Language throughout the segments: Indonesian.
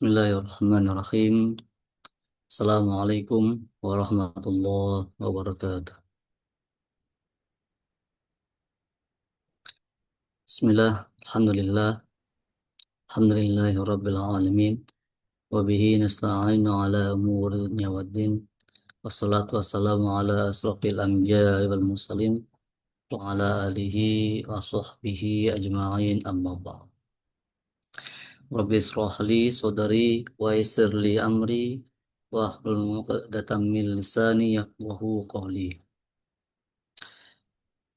Bismillahirrahmanirrahim. Assalamualaikum warahmatullahi wabarakatuh. Bismillah, alhamdulillahi rabbil alamin. Wabihi nasta'inu ala umuri dunya waddin. Wassalatu wassalamu ala asrafil anbiya wal mursalin. Wa ala alihi wa sahbihi ajma'in amma ba'd. Rabbi israh li sadri wa yassir li amri. Wa hlul 'uqdatam min lisani yafqahu qawli.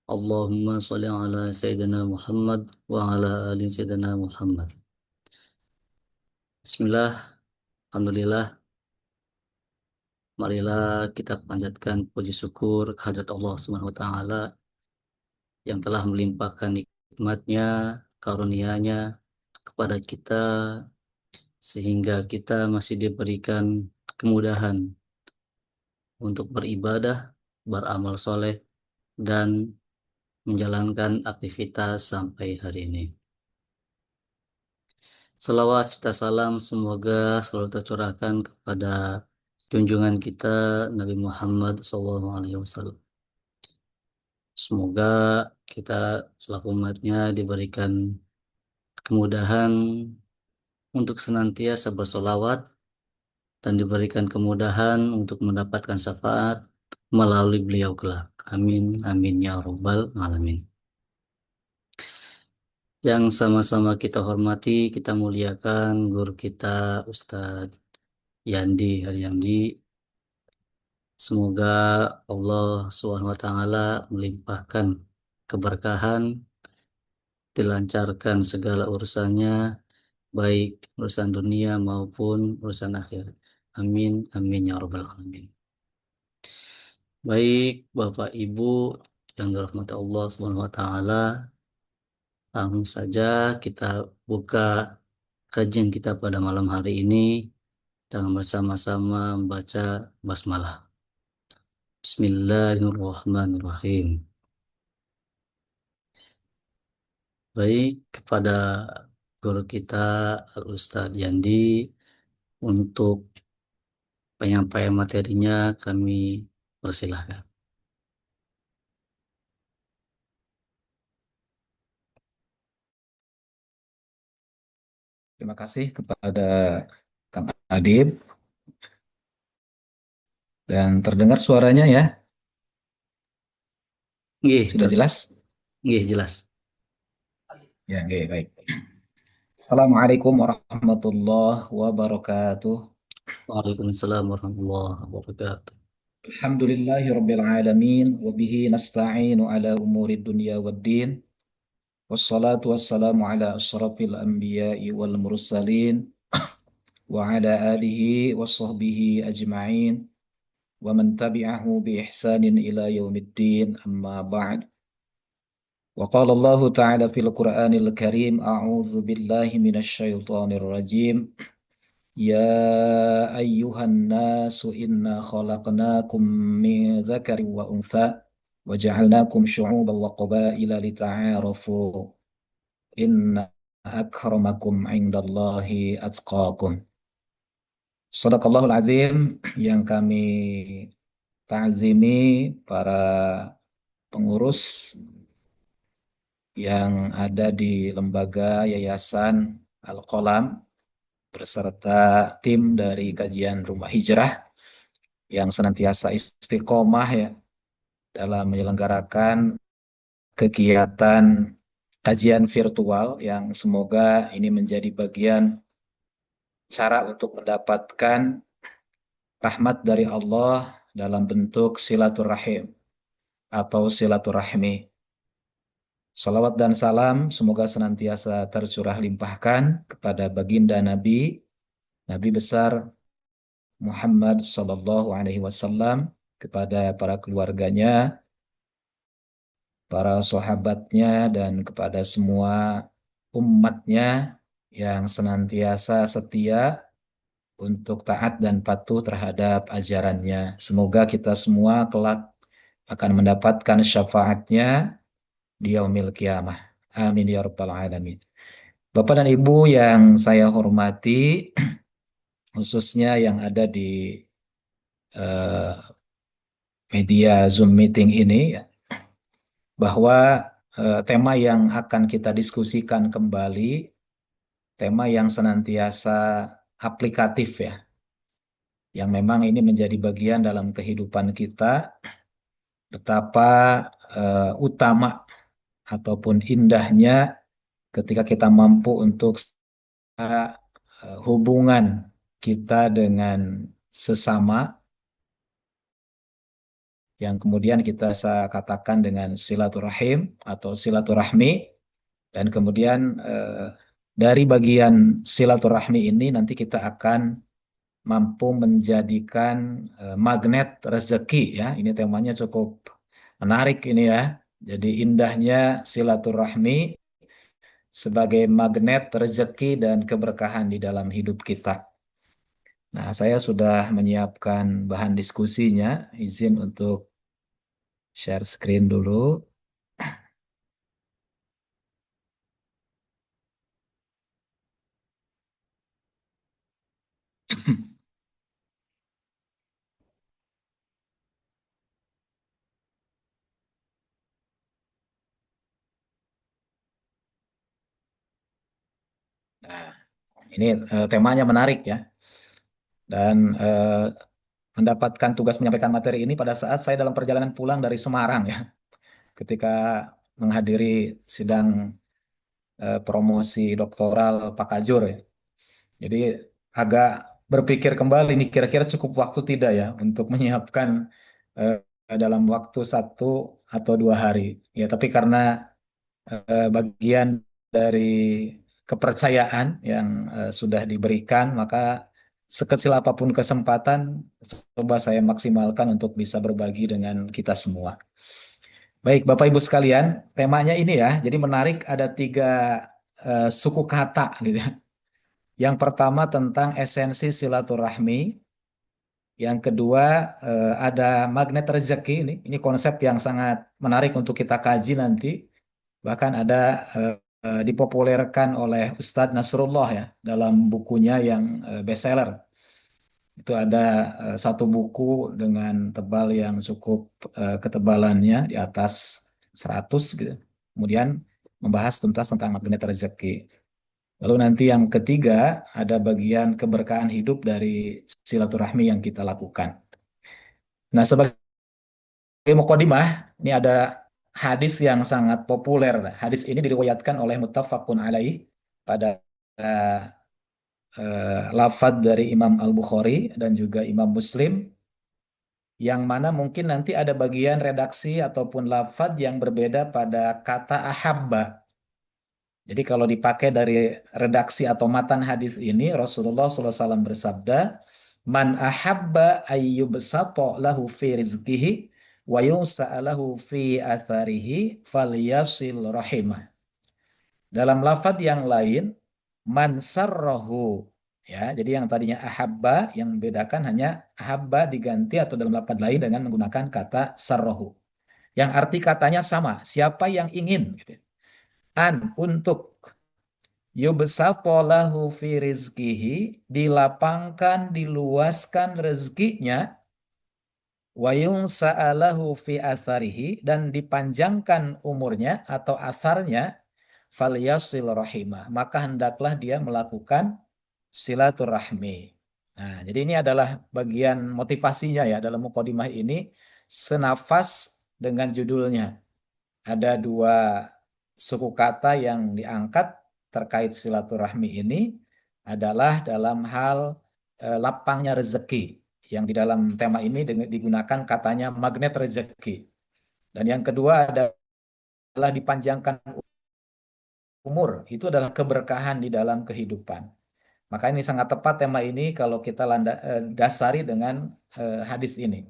Allahumma sholli ala Sayyidina Muhammad wa ala ali Sayyidina Muhammad. Bismillah, Alhamdulillah, marilah kita panjatkan puji syukur kehadirat Allah Subhanahu wa Ta'ala yang telah melimpahkan nikmatnya, karunia-Nya kepada kita sehingga kita masih diberikan kemudahan untuk beribadah, beramal soleh, dan menjalankan aktivitas sampai hari ini. Salawat serta salam semoga selalu tercurahkan kepada junjungan kita Nabi Muhammad SAW. Semoga kita selaku umatnya diberikan kemudahan untuk senantiasa bersolawat dan diberikan kemudahan untuk mendapatkan syafaat melalui beliau kelak. Amin, amin ya rabbal alamin. Yang sama-sama kita hormati, kita muliakan guru kita Ustadz Yandi Haryandi. Semoga Allah Subhanahu wa Ta'ala melimpahkan keberkahan, dilancarkan segala urusannya, baik urusan dunia maupun urusan akhir. Amin, amin ya rabbal alamin. Baik Bapak Ibu yang dirahmati Allah Subhanahu wa Ta'ala, langsung saja kita buka kajian kita pada malam hari ini dengan bersama-sama membaca basmalah. Bismillahirrahmanirrahim. Baik, kepada guru kita Al-Ustadz Yandi untuk penyampaian materinya kami persilahkan. Terima kasih kepada Kang Adib dan terdengar suaranya ya. Sudah jelas? Jelas. Ya, oke, baik. Assalamualaikum warahmatullahi wabarakatuh. Waalaikumsalam warahmatullahi wabarakatuh. Alhamdulillahi rabbil alamin wa bihi nasta'inu ala umuri dunya waddin. Wassalatu wassalamu ala asyrafil anbiya'i wal mursalin wa ala alihi wa sahbihi ajma'in wa man tabi'ahu bi ihsanin ila yaumiddin amma ba'd. وقال الله تعالى في القرآن الكريم أعوذ بالله من الشيطان الرجيم يا أيها الناس إنا خلقناكم من ذكر وأنثى وجعلناكم شعوبا وقبائل لتعارفوا إن أكرمكم عند الله أتقاكم. Sadaqallahul Azim, yang kami ta'zimi para pengurus yang ada di lembaga Yayasan Al-Qalam beserta tim dari kajian Rumah Hijrah yang senantiasa istiqomah ya dalam menyelenggarakan kegiatan kajian virtual yang semoga ini menjadi bagian cara untuk mendapatkan rahmat dari Allah dalam bentuk silaturahim atau silaturahmi. Salawat dan salam semoga senantiasa tercurah limpahkan kepada baginda Nabi, Nabi besar Muhammad Sallallahu Alaihi Wasallam, kepada para keluarganya, para sahabatnya, dan kepada semua umatnya yang senantiasa setia untuk taat dan patuh terhadap ajarannya. Semoga kita semua kelak akan mendapatkan syafaatnya di yaumil qiyamah. Amin ya rabbal alamin. Bapak dan Ibu yang saya hormati, khususnya yang ada di eh, media Zoom meeting ini, ya, bahwa tema yang akan kita diskusikan kembali, tema yang senantiasa aplikatif ya, yang memang ini menjadi bagian dalam kehidupan kita, betapa utama ataupun indahnya ketika kita mampu untuk hubungan kita dengan sesama, yang kemudian kita bisa katakan dengan silaturahim atau silaturahmi, dan kemudian dari bagian silaturahmi ini nanti kita akan mampu menjadikan magnet rezeki ya. Ini temanya cukup menarik ini ya. Jadi indahnya silaturahmi sebagai magnet rezeki dan keberkahan di dalam hidup kita. Nah, saya sudah menyiapkan bahan diskusinya. Izin untuk share screen dulu. Nah, ini temanya menarik ya. Dan mendapatkan tugas menyampaikan materi ini pada saat saya dalam perjalanan pulang dari Semarang ya. Ketika menghadiri sidang promosi doktoral Pak Kajur ya. Jadi agak berpikir kembali nih kira-kira cukup waktu tidak ya untuk menyiapkan eh, dalam waktu 1 atau 2 hari. Ya, tapi karena bagian dari kepercayaan yang sudah diberikan, maka sekecil apapun kesempatan, coba saya maksimalkan untuk bisa berbagi dengan kita semua. Baik, Bapak Ibu sekalian, temanya ini ya, jadi menarik ada 3 suku kata gitu ya. Yang pertama tentang esensi silaturahmi, yang kedua ada magnet rezeki ini konsep yang sangat menarik untuk kita kaji nanti. Bahkan ada dipopulerkan oleh Ustadz Nasrullah ya dalam bukunya yang bestseller. Itu ada satu buku dengan tebal yang cukup ketebalannya di atas 100 gitu. Kemudian membahas tentang magnet rezeki. Lalu nanti yang ketiga ada bagian keberkahan hidup dari silaturahmi yang kita lakukan. Nah, sebagai mukadimah, ini ada hadis yang sangat populer. Hadis ini diriwayatkan oleh muttafaqun alaih pada lafadz dari Imam Al-Bukhari dan juga Imam Muslim, yang mana mungkin nanti ada bagian redaksi ataupun lafadz yang berbeda pada kata ahabba. Jadi kalau dipakai dari redaksi atau matan hadis ini, Rasulullah SAW bersabda, "Man ahabba ayyubsata lahu fi rizqihi wa yusa'alahu fi atharihi falyasil rahimah." Dalam lafadz yang lain, man sarrahu, ya. Jadi yang tadinya ahabba, yang membedakan hanya ahabba diganti atau dalam lafadz lain dengan menggunakan kata sarrahu. Yang arti katanya sama, siapa yang ingin gitu. An untuk yubsatolahu fi rizkihi, dilapangkan, diluaskan rezekinya, wa sa'alahu fi atharihi, dan dipanjangkan umurnya atau atharnya, falyasil rahimah, maka hendaklah dia melakukan silaturahmi. Nah, jadi ini adalah bagian motivasinya ya dalam mukadimah ini, senafas dengan judulnya. Ada 2 suku kata yang diangkat terkait silaturahmi ini adalah dalam hal lapangnya rezeki, yang di dalam tema ini digunakan katanya magnet rezeki. Dan yang kedua adalah dipanjangkan umur, itu adalah keberkahan di dalam kehidupan. Maka ini sangat tepat tema ini kalau kita dasari dengan hadis ini.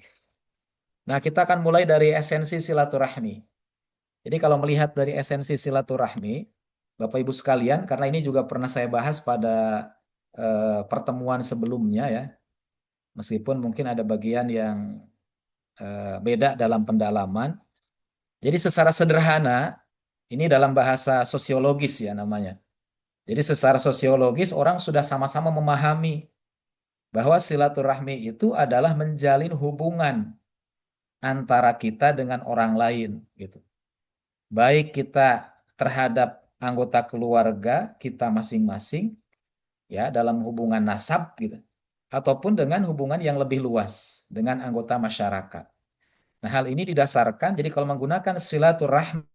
Nah, kita akan mulai dari esensi silaturahmi. Jadi kalau melihat dari esensi silaturahmi, Bapak Ibu sekalian, karena ini juga pernah saya bahas pada pertemuan sebelumnya ya, meskipun mungkin ada bagian yang beda dalam pendalaman. Jadi secara sederhana, ini dalam bahasa sosiologis ya namanya. Jadi secara sosiologis orang sudah sama-sama memahami bahwa silaturahmi itu adalah menjalin hubungan antara kita dengan orang lain gitu. Baik kita terhadap anggota keluarga kita masing-masing ya dalam hubungan nasab gitu ataupun dengan hubungan yang lebih luas dengan anggota masyarakat. Nah, hal ini didasarkan jadi kalau menggunakan silaturahmi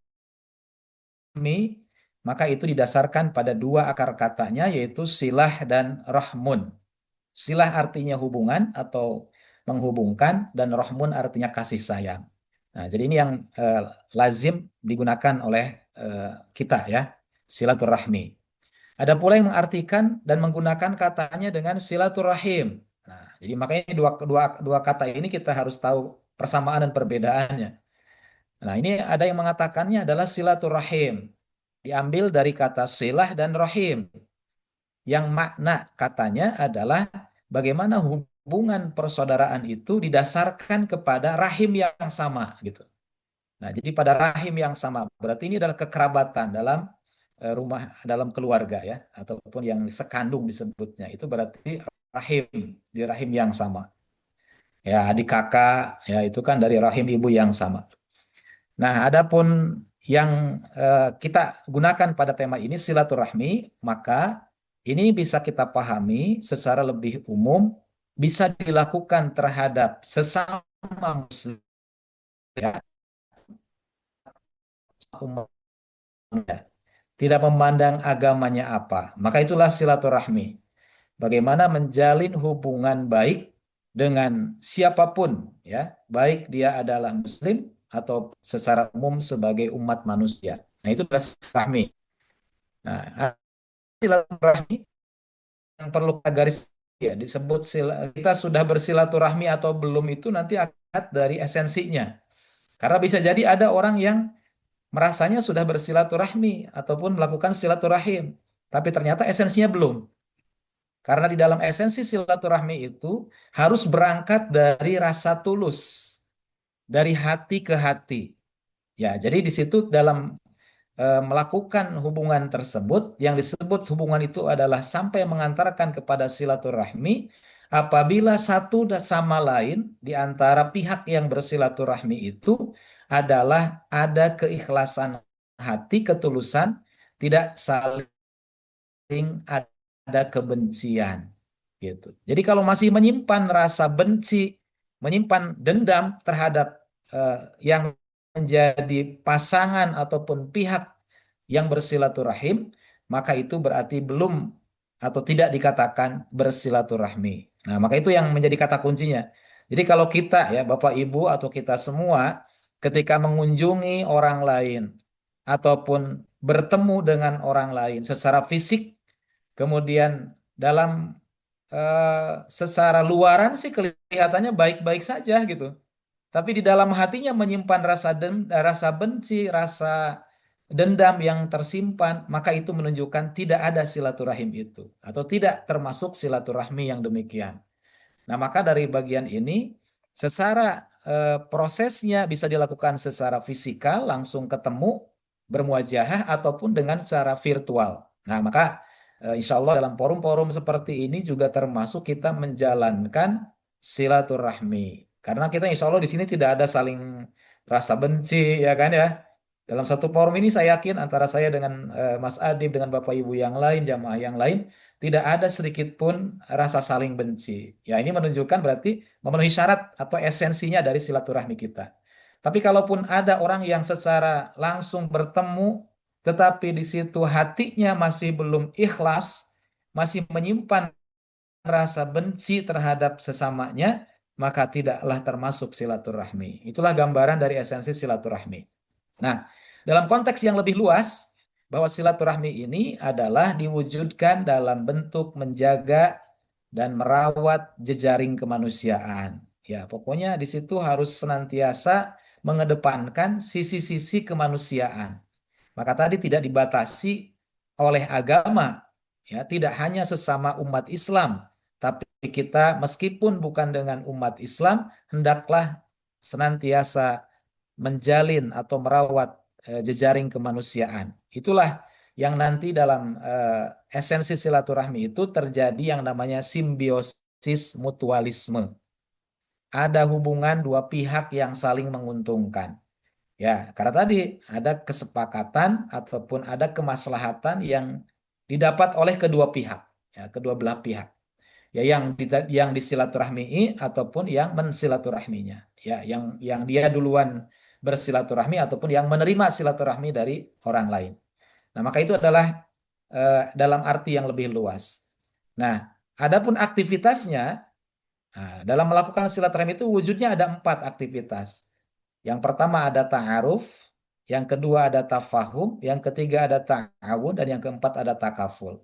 maka itu didasarkan pada dua akar katanya yaitu silah dan rahmun. Silah artinya hubungan atau menghubungkan dan rahmun artinya kasih sayang. Nah, jadi ini yang lazim digunakan oleh kita ya, silaturahmi. Ada pula yang mengartikan dan menggunakan katanya dengan silaturahim. Nah, jadi makanya dua kata ini kita harus tahu persamaan dan perbedaannya. Nah, ini ada yang mengatakannya adalah silaturahim. Diambil dari kata silah dan rahim. Yang makna katanya adalah bagaimana hubungan persaudaraan itu didasarkan kepada rahim yang sama gitu. Nah, jadi pada rahim yang sama berarti ini adalah kekerabatan dalam rumah dalam keluarga ya ataupun yang sekandung disebutnya itu berarti rahim di rahim yang sama. Ya, adik kakak ya itu kan dari rahim ibu yang sama. Nah, adapun yang kita gunakan pada tema ini silaturahmi, maka ini bisa kita pahami secara lebih umum bisa dilakukan terhadap sesama muslim ya, umatnya, tidak memandang agamanya apa. Maka itulah silaturahmi. Bagaimana menjalin hubungan baik dengan siapapun ya, baik dia adalah muslim atau secara umum sebagai umat manusia. Nah, itu adalah silaturahmi. Nah, silaturahmi yang perlu kita garis ya disebut kita sudah bersilaturahmi atau belum itu nanti akan dari esensinya. Karena bisa jadi ada orang yang merasanya sudah bersilaturahmi ataupun melakukan silaturahim, tapi ternyata esensinya belum. Karena di dalam esensi silaturahmi itu harus berangkat dari rasa tulus, dari hati ke hati. Ya, jadi di situ dalam melakukan hubungan tersebut, yang disebut hubungan itu adalah sampai mengantarkan kepada silaturahmi, apabila satu sama lain di antara pihak yang bersilaturahmi itu adalah ada keikhlasan hati, ketulusan, tidak saling ada kebencian gitu. Jadi kalau masih menyimpan rasa benci, menyimpan dendam terhadap yang menjadi pasangan ataupun pihak yang bersilaturahim, maka itu berarti belum atau tidak dikatakan bersilaturahmi. Nah, maka itu yang menjadi kata kuncinya. Jadi kalau kita ya Bapak Ibu atau kita semua ketika mengunjungi orang lain ataupun bertemu dengan orang lain secara fisik, kemudian dalam secara luaran sih kelihatannya baik-baik saja gitu. Tapi di dalam hatinya menyimpan rasa benci, rasa dendam yang tersimpan, maka itu menunjukkan tidak ada silaturahim itu atau tidak termasuk silaturahmi yang demikian. Nah, maka dari bagian ini secara prosesnya bisa dilakukan secara fisikal, langsung ketemu, bermuajahah ataupun dengan secara virtual. Nah, maka insya Allah dalam forum-forum seperti ini juga termasuk kita menjalankan silaturahmi. Karena kita insya Allah di sini tidak ada saling rasa benci, ya kan ya. Dalam satu forum ini saya yakin antara saya dengan Mas Adib, dengan Bapak Ibu yang lain, jamaah yang lain, tidak ada sedikit pun rasa saling benci. Ya, ini menunjukkan berarti memenuhi syarat atau esensinya dari silaturahmi kita. Tapi kalaupun ada orang yang secara langsung bertemu, tetapi di situ hatinya masih belum ikhlas, masih menyimpan rasa benci terhadap sesamanya, maka tidaklah termasuk silaturahmi. Itulah gambaran dari esensi silaturahmi. Nah, dalam konteks yang lebih luas, bahwa silaturahmi ini adalah diwujudkan dalam bentuk menjaga dan merawat jejaring kemanusiaan. Ya, pokoknya di situ harus senantiasa mengedepankan sisi-sisi kemanusiaan. Maka tadi tidak dibatasi oleh agama, ya, tidak hanya sesama umat Islam, tapi kita meskipun bukan dengan umat Islam, hendaklah senantiasa menjalin atau merawat jejaring kemanusiaan. Itulah yang nanti dalam esensi silaturahmi itu terjadi yang namanya simbiosis mutualisme. Ada hubungan dua pihak yang saling menguntungkan. Ya, karena tadi ada kesepakatan ataupun ada kemaslahatan yang didapat oleh kedua pihak, ya, kedua belah pihak. Ya, yang disilaturahmi ataupun yang mensilaturahminya. Ya, yang dia duluan bersilaturahmi ataupun yang menerima silaturahmi dari orang lain. Nah, maka itu adalah dalam arti yang lebih luas. Nah, adapun aktivitasnya, nah, dalam melakukan silaturahmi itu wujudnya ada 4 aktivitas. Yang pertama ada ta'aruf, yang kedua ada tafahum, yang ketiga ada ta'awun, dan yang keempat ada takaful.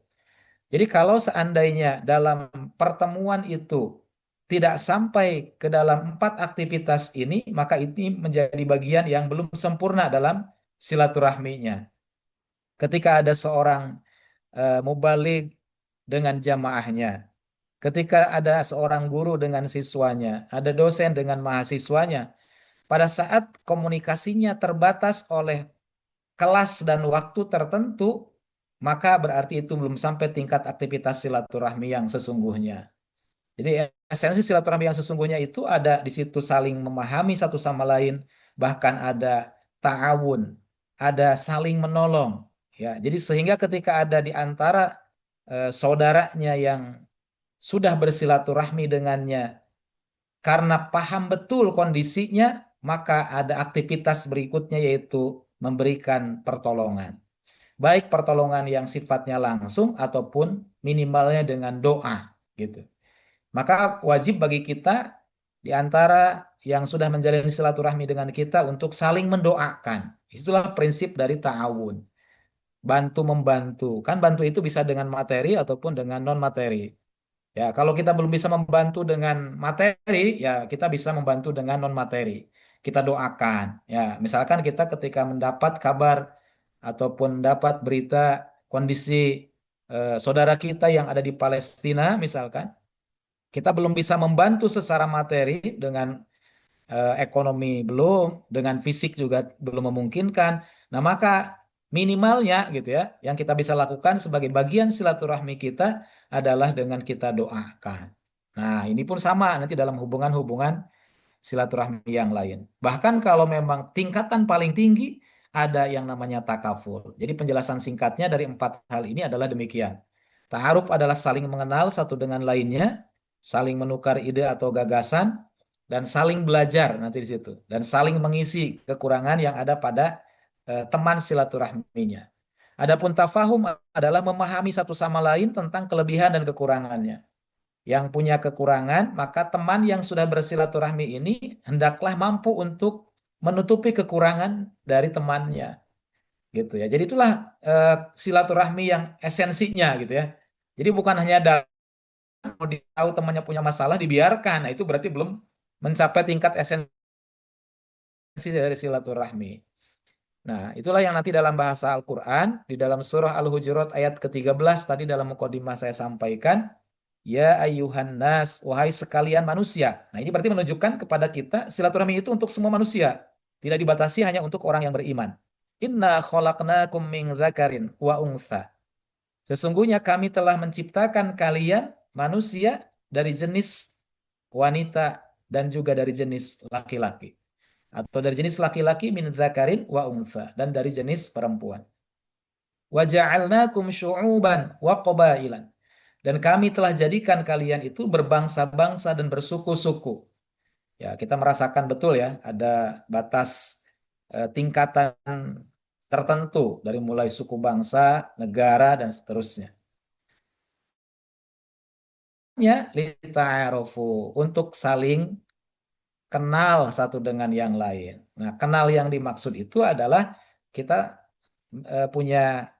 Jadi kalau seandainya dalam pertemuan itu tidak sampai ke dalam 4 aktivitas ini, maka ini menjadi bagian yang belum sempurna dalam silaturahminya. Ketika ada seorang mubaligh dengan jamaahnya, ketika ada seorang guru dengan siswanya, ada dosen dengan mahasiswanya, pada saat komunikasinya terbatas oleh kelas dan waktu tertentu, maka berarti itu belum sampai tingkat aktivitas silaturahmi yang sesungguhnya. Jadi esensi silaturahmi yang sesungguhnya itu ada di situ saling memahami satu sama lain, bahkan ada ta'awun, ada saling menolong. Ya, jadi sehingga ketika ada di antara saudaranya yang sudah bersilaturahmi dengannya, karena paham betul kondisinya, maka ada aktivitas berikutnya yaitu memberikan pertolongan. Baik pertolongan yang sifatnya langsung ataupun minimalnya dengan doa gitu. Maka wajib bagi kita di antara yang sudah menjalin silaturahmi dengan kita untuk saling mendoakan. Itulah prinsip dari ta'awun. Bantu membantu. Kan bantu itu bisa dengan materi ataupun dengan non materi. Ya, kalau kita belum bisa membantu dengan materi, ya kita bisa membantu dengan non materi. Kita doakan. Ya, misalkan kita ketika mendapat kabar ataupun mendapat berita kondisi saudara kita yang ada di Palestina, misalkan, kita belum bisa membantu secara materi dengan ekonomi belum, dengan fisik juga belum memungkinkan. Nah, maka minimalnya gitu ya, yang kita bisa lakukan sebagai bagian silaturahmi kita adalah dengan kita doakan. Nah, ini pun sama nanti dalam hubungan-hubungan silaturahmi yang lain. Bahkan kalau memang tingkatan paling tinggi, ada yang namanya takaful. Jadi penjelasan singkatnya dari 4 hal ini adalah demikian. Ta'aruf adalah saling mengenal satu dengan lainnya, saling menukar ide atau gagasan, dan saling belajar nanti di situ. Dan saling mengisi kekurangan yang ada pada teman silaturahminya. Adapun tafahum adalah memahami satu sama lain tentang kelebihan dan kekurangannya. Yang punya kekurangan, maka teman yang sudah bersilaturahmi ini hendaklah mampu untuk menutupi kekurangan dari temannya, gitu ya. Jadi itulah silaturahmi yang esensinya, gitu ya. Jadi bukan hanya mau tahu temannya punya masalah dibiarkan, nah itu berarti belum mencapai tingkat esensi dari silaturahmi. Nah, itulah yang nanti dalam bahasa Al-Quran, di dalam surah Al-Hujurat ayat ke-13 tadi dalam mukadimah saya sampaikan, ya ayyuhan nas, wahai sekalian manusia. Nah, ini berarti menunjukkan kepada kita silaturahmi itu untuk semua manusia. Tidak dibatasi hanya untuk orang yang beriman. Inna khalaqnakum min dzakarin wa untha. Sesungguhnya kami telah menciptakan kalian manusia dari jenis wanita dan juga dari jenis laki-laki. Atau dari jenis laki-laki min dzakarin wa untha. Dan dari jenis perempuan. Wa ja'alnakum syu'uban wa qabailan. Dan kami telah jadikan kalian itu berbangsa-bangsa dan bersuku-suku. Ya, kita merasakan betul ya, ada batas tingkatan tertentu dari mulai suku bangsa, negara, dan seterusnya. Ya, lita'arufu, untuk saling kenal satu dengan yang lain. Nah, kenal yang dimaksud itu adalah kita punya,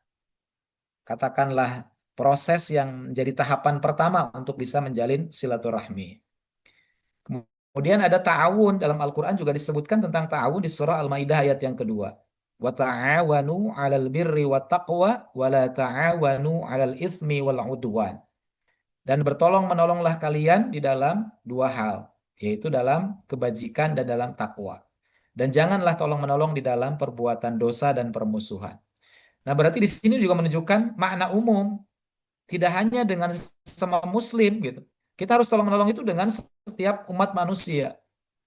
katakanlah, proses yang menjadi tahapan pertama untuk bisa menjalin silaturahmi. Kemudian ada ta'awun, dalam Al-Quran juga disebutkan tentang ta'awun di surah Al-Maidah ayat yang kedua. Wa ta'awanu 'alal birri wat taqwa wa la ta'awanu 'alal itsmi wal 'udwan. Dan bertolong menolonglah kalian di dalam 2 hal, yaitu dalam kebajikan dan dalam takwa. Dan janganlah tolong menolong di dalam perbuatan dosa dan permusuhan. Nah, berarti di sini juga menunjukkan makna umum, tidak hanya dengan sesama muslim gitu. Kita harus tolong-menolong itu dengan setiap umat manusia.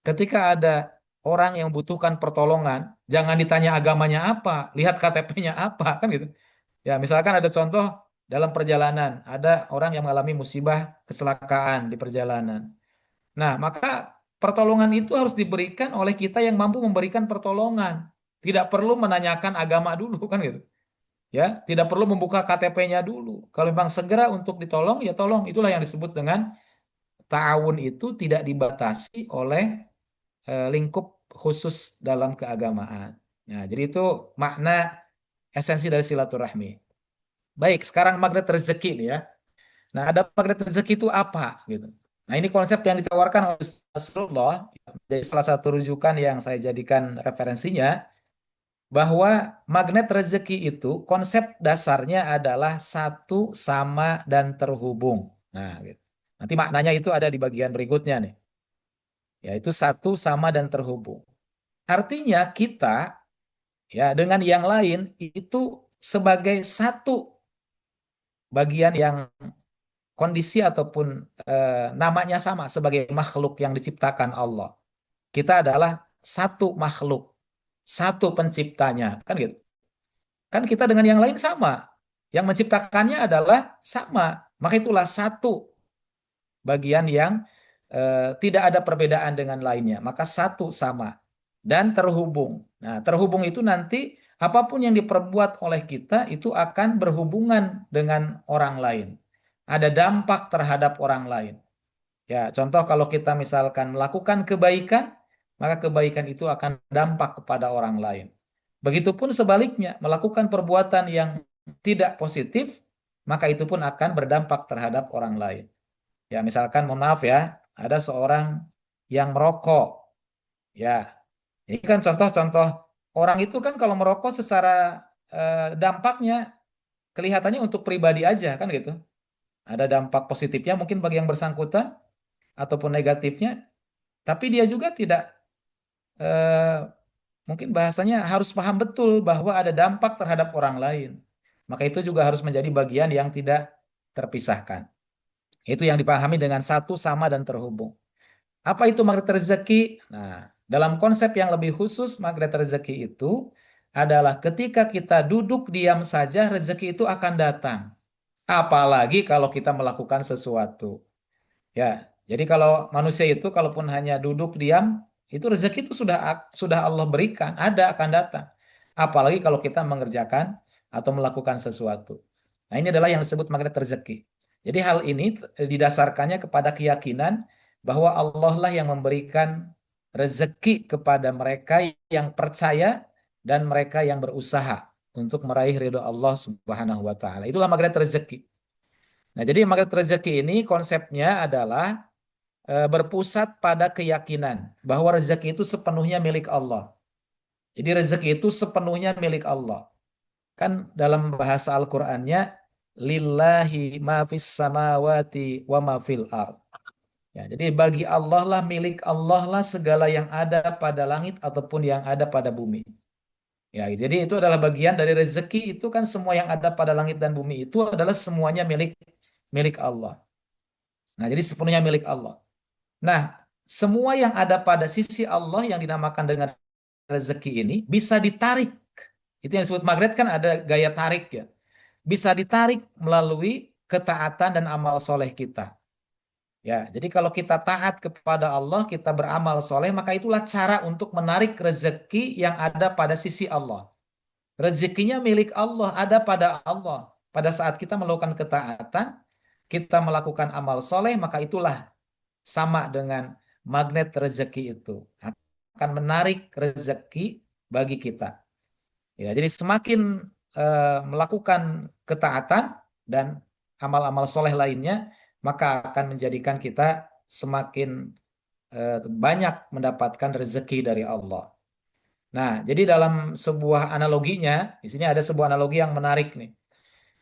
Ketika ada orang yang membutuhkan pertolongan, jangan ditanya agamanya apa, lihat KTP-nya apa, kan gitu. Ya, misalkan ada contoh dalam perjalanan, ada orang yang mengalami musibah kecelakaan di perjalanan. Nah, maka pertolongan itu harus diberikan oleh kita yang mampu memberikan pertolongan. Tidak perlu menanyakan agama dulu, kan gitu. Ya, tidak perlu membuka KTP-nya dulu. Kalau memang segera untuk ditolong, ya tolong. Itulah yang disebut dengan ta'awun itu tidak dibatasi oleh lingkup khusus dalam keagamaan. Nah, jadi itu makna esensi dari silaturahmi. Baik, sekarang magnet rezeki nih ya. Nah, ada magnet rezeki itu apa gitu. Nah, ini konsep yang ditawarkan oleh Rasulullah, jadi salah satu rujukan yang saya jadikan referensinya, bahwa magnet rezeki itu konsep dasarnya adalah satu, sama, dan terhubung. Nah, gitu. Nanti maknanya itu ada di bagian berikutnya nih, yaitu satu, sama, dan terhubung. Artinya kita ya dengan yang lain itu sebagai satu bagian yang kondisi ataupun namanya sama sebagai makhluk yang diciptakan Allah. Kita adalah satu makhluk, satu penciptanya, kan gitu. Kan kita dengan yang lain sama. Yang menciptakannya adalah sama. Maka itulah satu bagian yang tidak ada perbedaan dengan lainnya. Maka satu sama dan terhubung. Nah, terhubung itu nanti apapun yang diperbuat oleh kita itu akan berhubungan dengan orang lain. Ada dampak terhadap orang lain. Ya, contoh kalau kita misalkan melakukan kebaikan, maka kebaikan itu akan dampak kepada orang lain. Begitupun sebaliknya, melakukan perbuatan yang tidak positif, maka itu pun akan berdampak terhadap orang lain. Ya, misalkan mohon maaf ya, ada seorang yang merokok. Ya, ini kan contoh-contoh orang itu kan kalau merokok secara dampaknya kelihatannya untuk pribadi aja kan gitu. Ada dampak positifnya mungkin bagi yang bersangkutan ataupun negatifnya, tapi dia juga tidak eh, mungkin bahasanya harus paham betul bahwa ada dampak terhadap orang lain. Maka itu juga harus menjadi bagian yang tidak terpisahkan. Itu yang dipahami dengan satu, sama, dan terhubung. Apa itu magnet rezeki? Nah, dalam konsep yang lebih khusus, magnet rezeki itu adalah ketika kita duduk diam saja, rezeki itu akan datang. Apalagi kalau kita melakukan sesuatu. Ya, jadi kalau manusia itu kalaupun hanya duduk diam, itu rezeki itu sudah Allah berikan, ada akan datang. Apalagi kalau kita mengerjakan atau melakukan sesuatu. Nah, ini adalah yang disebut magnet rezeki. Jadi hal ini didasarkannya kepada keyakinan bahwa Allah lah yang memberikan rezeki kepada mereka yang percaya dan mereka yang berusaha untuk meraih ridho Allah Subhanahu wa taala. Itulah magnet rezeki. Nah, jadi magnet rezeki ini konsepnya adalah berpusat pada keyakinan bahwa rezeki itu sepenuhnya milik Allah. Jadi rezeki itu sepenuhnya milik Allah. Kan dalam bahasa Al-Qur'annya lillahi ma fis samawati wa ma fil ard. Ya, jadi bagi Allah lah, milik Allah lah segala yang ada pada langit ataupun yang ada pada bumi. Ya, jadi itu adalah bagian dari rezeki, itu kan semua yang ada pada langit dan bumi itu adalah semuanya milik milik Allah. Nah, jadi sepenuhnya milik Allah. Nah, semua yang ada pada sisi Allah yang dinamakan dengan rezeki ini bisa ditarik. Itu yang disebut magnet kan ada gaya tarik ya. Bisa ditarik melalui ketaatan dan amal soleh kita. Ya, jadi kalau kita taat kepada Allah, kita beramal soleh, maka itulah cara untuk menarik rezeki yang ada pada sisi Allah. Rezekinya milik Allah, ada pada Allah. Pada saat kita melakukan ketaatan, kita melakukan amal soleh, maka itulah sama dengan magnet rezeki itu. Akan menarik rezeki bagi kita. Ya, jadi semakin melakukan ketaatan dan amal-amal soleh lainnya, maka akan menjadikan kita semakin banyak mendapatkan rezeki dari Allah. Nah, jadi dalam sebuah analoginya, di sini ada sebuah analogi yang menarik nih,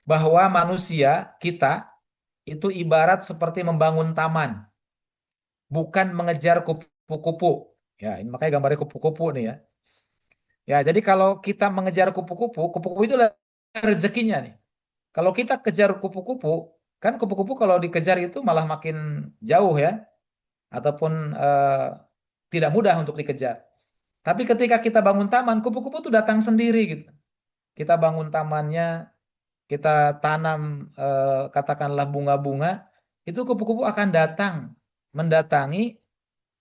bahwa manusia kita itu ibarat seperti membangun taman, bukan mengejar kupu-kupu. Ya, ini makanya gambarnya kupu-kupu nih ya. Ya, jadi kalau kita mengejar kupu-kupu, kupu-kupu itu adalah rezekinya nih. Kalau kita kejar kupu-kupu, Kan kupu-kupu kalau dikejar itu malah makin jauh ya, ataupun tidak mudah untuk dikejar. Tapi ketika kita bangun taman, kupu-kupu tuh datang sendiri gitu. Kita bangun tamannya, kita tanam katakanlah bunga-bunga, itu kupu-kupu akan datang mendatangi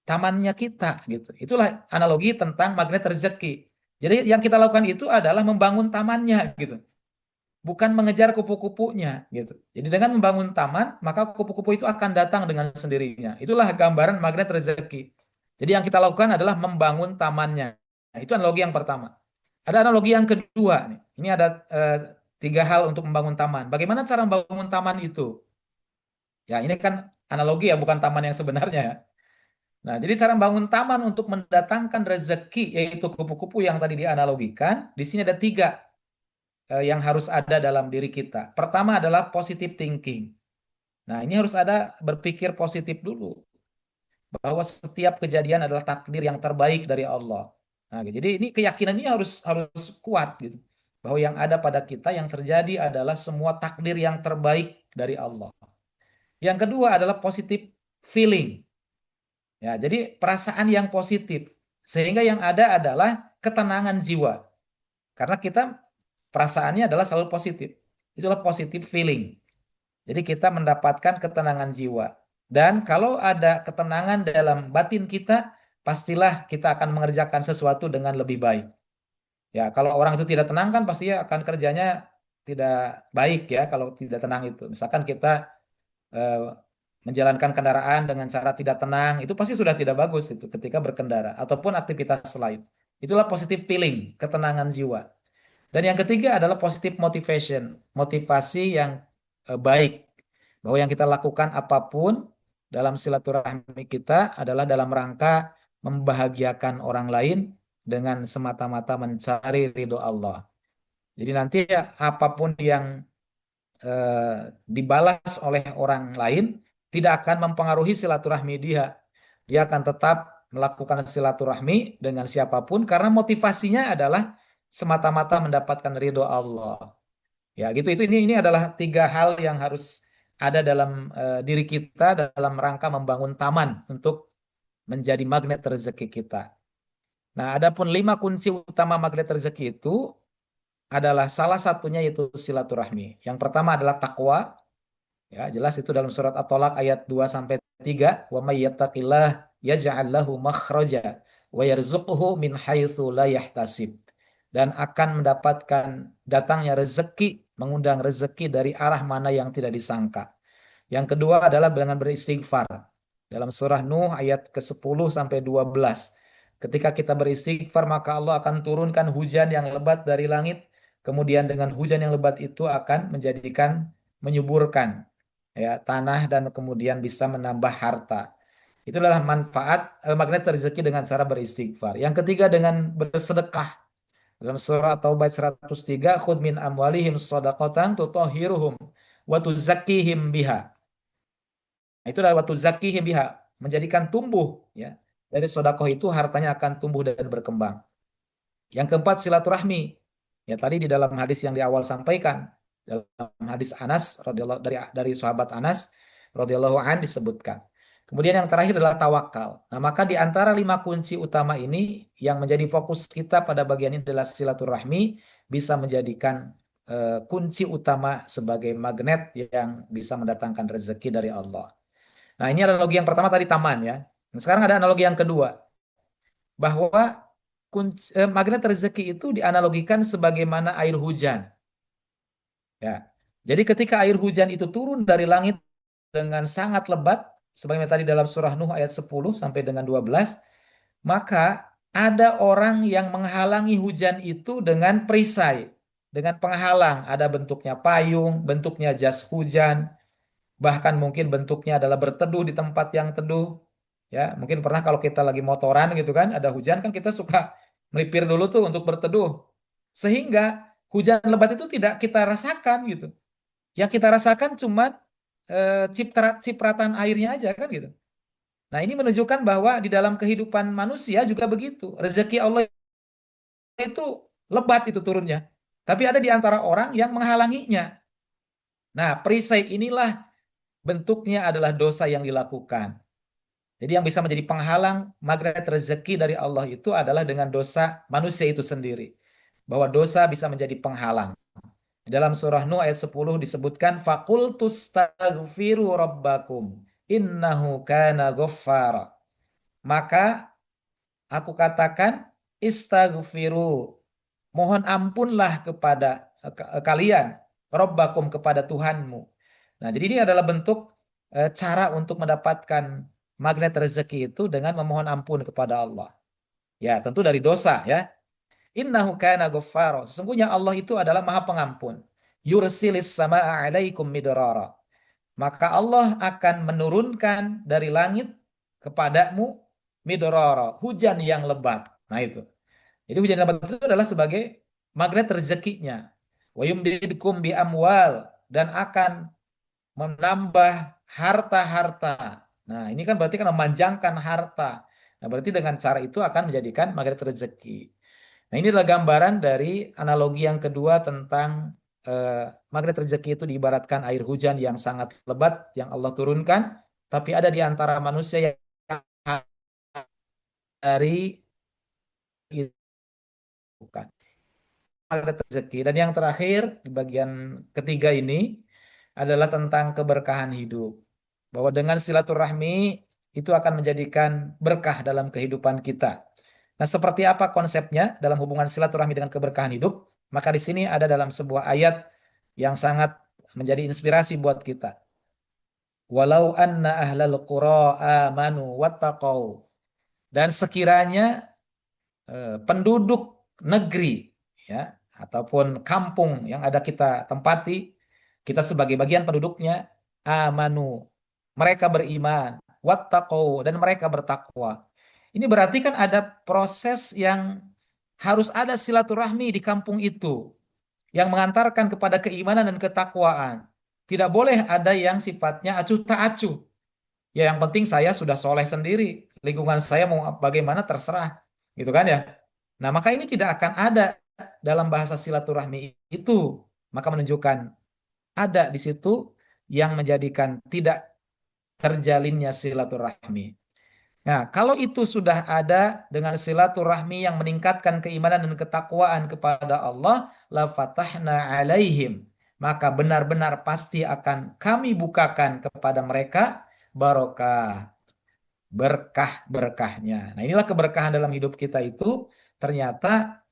tamannya kita gitu. Itulah analogi tentang magnet rezeki. Jadi yang kita lakukan itu adalah membangun tamannya gitu, bukan mengejar kupu-kupunya gitu. Jadi dengan membangun taman, maka kupu-kupu itu akan datang dengan sendirinya. Itulah gambaran magnet rezeki. Jadi yang kita lakukan adalah membangun tamannya. Nah, itu analogi yang pertama. Ada analogi yang kedua nih. Ini ada tiga hal untuk membangun taman. Bagaimana cara membangun taman itu? Ya, ini kan analogi ya, bukan taman yang sebenarnya ya. Nah, jadi cara membangun taman untuk mendatangkan rezeki, yaitu kupu-kupu yang tadi dianalogikan, di sini ada tiga yang harus ada dalam diri kita. Pertama adalah positive thinking. Nah, ini harus ada berpikir positif dulu, bahwa setiap kejadian adalah takdir yang terbaik dari Allah. Nah, jadi ini keyakinan ini harus harus kuat gitu. Bahwa yang ada pada kita yang terjadi adalah semua takdir yang terbaik dari Allah. Yang kedua adalah positive feeling. Ya, jadi perasaan yang positif. Sehingga yang ada adalah ketenangan jiwa. Karena kita perasaannya adalah selalu positif. Itulah positive feeling. Jadi kita mendapatkan ketenangan jiwa. Dan kalau ada ketenangan dalam batin kita, pastilah kita akan mengerjakan sesuatu dengan lebih baik. Ya, kalau orang itu tidak tenang kan pasti akan kerjanya tidak baik ya kalau tidak tenang itu. Misalkan kita eh, menjalankan kendaraan dengan cara tidak tenang, itu pasti sudah tidak bagus itu ketika berkendara ataupun aktivitas lain. Itulah positive feeling, ketenangan jiwa. Dan yang ketiga adalah positive motivation, motivasi yang baik. Bahwa yang kita lakukan apapun dalam silaturahmi kita adalah dalam rangka membahagiakan orang lain dengan semata-mata mencari ridho Allah. Jadi nanti ya apapun yang dibalas oleh orang lain tidak akan mempengaruhi silaturahmi dia. Dia akan tetap melakukan silaturahmi dengan siapapun karena motivasinya adalah semata-mata mendapatkan ridho Allah. Ya, gitu itu ini adalah tiga hal yang harus ada dalam diri kita dalam rangka membangun taman untuk menjadi magnet rezeki kita. Nah, adapun lima kunci utama magnet rezeki itu adalah salah satunya yaitu silaturahmi. Yang pertama adalah takwa. Ya, jelas itu dalam surat At-Tolak ayat 2 sampai 3, "Wa may yattaqillah yaj'al lahu makhraja wa yarzuqhu min haitsu la yahtasib." Dan akan mendapatkan datangnya rezeki, mengundang rezeki dari arah mana yang tidak disangka. Yang kedua adalah dengan beristighfar. Dalam surah Nuh ayat ke-10 sampai 12. Ketika kita beristighfar, maka Allah akan turunkan hujan yang lebat dari langit. Kemudian dengan hujan yang lebat itu akan menjadikan menyuburkan ya tanah dan kemudian bisa menambah harta. Itu adalah manfaat magnet rezeki dengan cara beristighfar. Yang ketiga dengan bersedekah. Dalam surah Taubah 103, "Khudz min amwalihim shadaqatan tutahhiruhum wa tuzakkihim biha." Nah, itu adalah wa tuzakkihim biha, menjadikan tumbuh ya. Dari sedekah itu hartanya akan tumbuh dan berkembang. Yang keempat silaturahmi. Ya tadi di dalam hadis yang di awal sampaikan, dalam hadis Anas radhiyallahu dari sahabat Anas radhiyallahu an disebutkan. Kemudian yang terakhir adalah tawakal. Nah, maka di antara lima kunci utama ini yang menjadi fokus kita pada bagian ini adalah silaturahmi bisa menjadikan kunci utama sebagai magnet yang bisa mendatangkan rezeki dari Allah. Nah, ini analogi yang pertama tadi taman ya. Nah, sekarang ada analogi yang kedua bahwa magnet rezeki itu dianalogikan sebagaimana air hujan. Ya. Jadi ketika air hujan itu turun dari langit dengan sangat lebat, sebagaimana tadi dalam surah Nuh ayat 10 sampai dengan 12, maka ada orang yang menghalangi hujan itu dengan perisai, dengan penghalang. Ada bentuknya payung, bentuknya jas hujan, bahkan mungkin bentuknya adalah berteduh di tempat yang teduh. Ya, mungkin pernah kalau kita lagi motoran gitu kan, ada hujan kan kita suka melipir dulu tuh untuk berteduh. Sehingga hujan lebat itu tidak kita rasakan gitu. Yang kita rasakan cuma cipratan airnya aja kan gitu. Nah, ini menunjukkan bahwa di dalam kehidupan manusia juga begitu. Rezeki Allah itu lebat itu turunnya. Tapi ada di antara orang yang menghalanginya. Nah, perisai inilah bentuknya adalah dosa yang dilakukan. Jadi yang bisa menjadi penghalang magnet rezeki dari Allah itu adalah dengan dosa manusia itu sendiri. Bahwa dosa bisa menjadi penghalang. Dalam surah Nuh ayat 10 disebutkan faqultus taghfiru rabbakum innahu kana ghaffara. Maka aku katakan istaghfiru, mohon ampunlah kepada kalian, rabbakum, kepada Tuhanmu. Nah, jadi ini adalah bentuk cara untuk mendapatkan magnet rezeki itu dengan memohon ampun kepada Allah. Ya, tentu dari dosa ya. Innahu kana ghaffara. Sesungguhnya Allah itu adalah Maha Pengampun. Yursilis samaa'a 'alaikum midrara. Maka Allah akan menurunkan dari langit kepadamu midrara, hujan yang lebat. Nah itu. Jadi hujan yang lebat itu adalah sebagai magnet rezekinya. Wa yumdidkum bi amwal, dan akan menambah harta-harta. Nah, ini kan berarti kan memanjangkan harta. Nah, berarti dengan cara itu akan menjadikan magnet rezeki. Nah, ini adalah gambaran dari analogi yang kedua tentang magnet rezeki itu diibaratkan air hujan yang sangat lebat yang Allah turunkan, tapi ada di antara manusia yang dari itu bukan magnet rezeki. Dan yang terakhir di bagian ketiga ini adalah tentang keberkahan hidup. Bahwa dengan silaturahmi itu akan menjadikan berkah dalam kehidupan kita. Nah, seperti apa konsepnya dalam hubungan silaturahmi dengan keberkahan hidup? Maka di sini ada dalam sebuah ayat yang sangat menjadi inspirasi buat kita. Walau anna ahlal qura amanu wattaqau. Dan sekiranya penduduk negeri ya ataupun kampung yang ada kita tempati, kita sebagai bagian penduduknya, amanu, mereka beriman, wattaqau, dan mereka bertakwa. Ini berarti kan ada proses yang harus ada silaturahmi di kampung itu yang mengantarkan kepada keimanan dan ketakwaan. Tidak boleh ada yang sifatnya acuh tak acuh. Ya yang penting saya sudah soleh sendiri, lingkungan saya mau bagaimana terserah, gitu kan ya. Nah maka ini tidak akan ada dalam bahasa silaturahmi itu, maka menunjukkan ada di situ yang menjadikan tidak terjalinnya silaturahmi. Nah, kalau itu sudah ada dengan silaturahmi yang meningkatkan keimanan dan ketakwaan kepada Allah, la fatahna alaihim, maka benar-benar pasti akan kami bukakan kepada mereka barokah, berkah-berkahnya. Nah, inilah keberkahan dalam hidup kita itu ternyata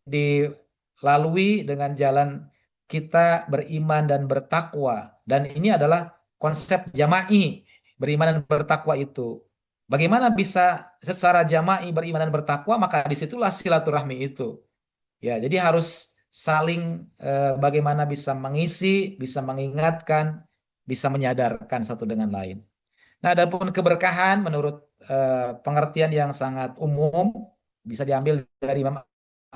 dilalui dengan jalan kita beriman dan bertakwa. Dan ini adalah konsep jama'i, beriman dan bertakwa itu. Bagaimana bisa secara jama'i beriman dan bertakwa, maka disitulah silaturahmi itu. Ya, jadi harus saling bagaimana bisa mengisi, bisa mengingatkan, bisa menyadarkan satu dengan lain. Nah, adapun keberkahan menurut pengertian yang sangat umum bisa diambil dari Imam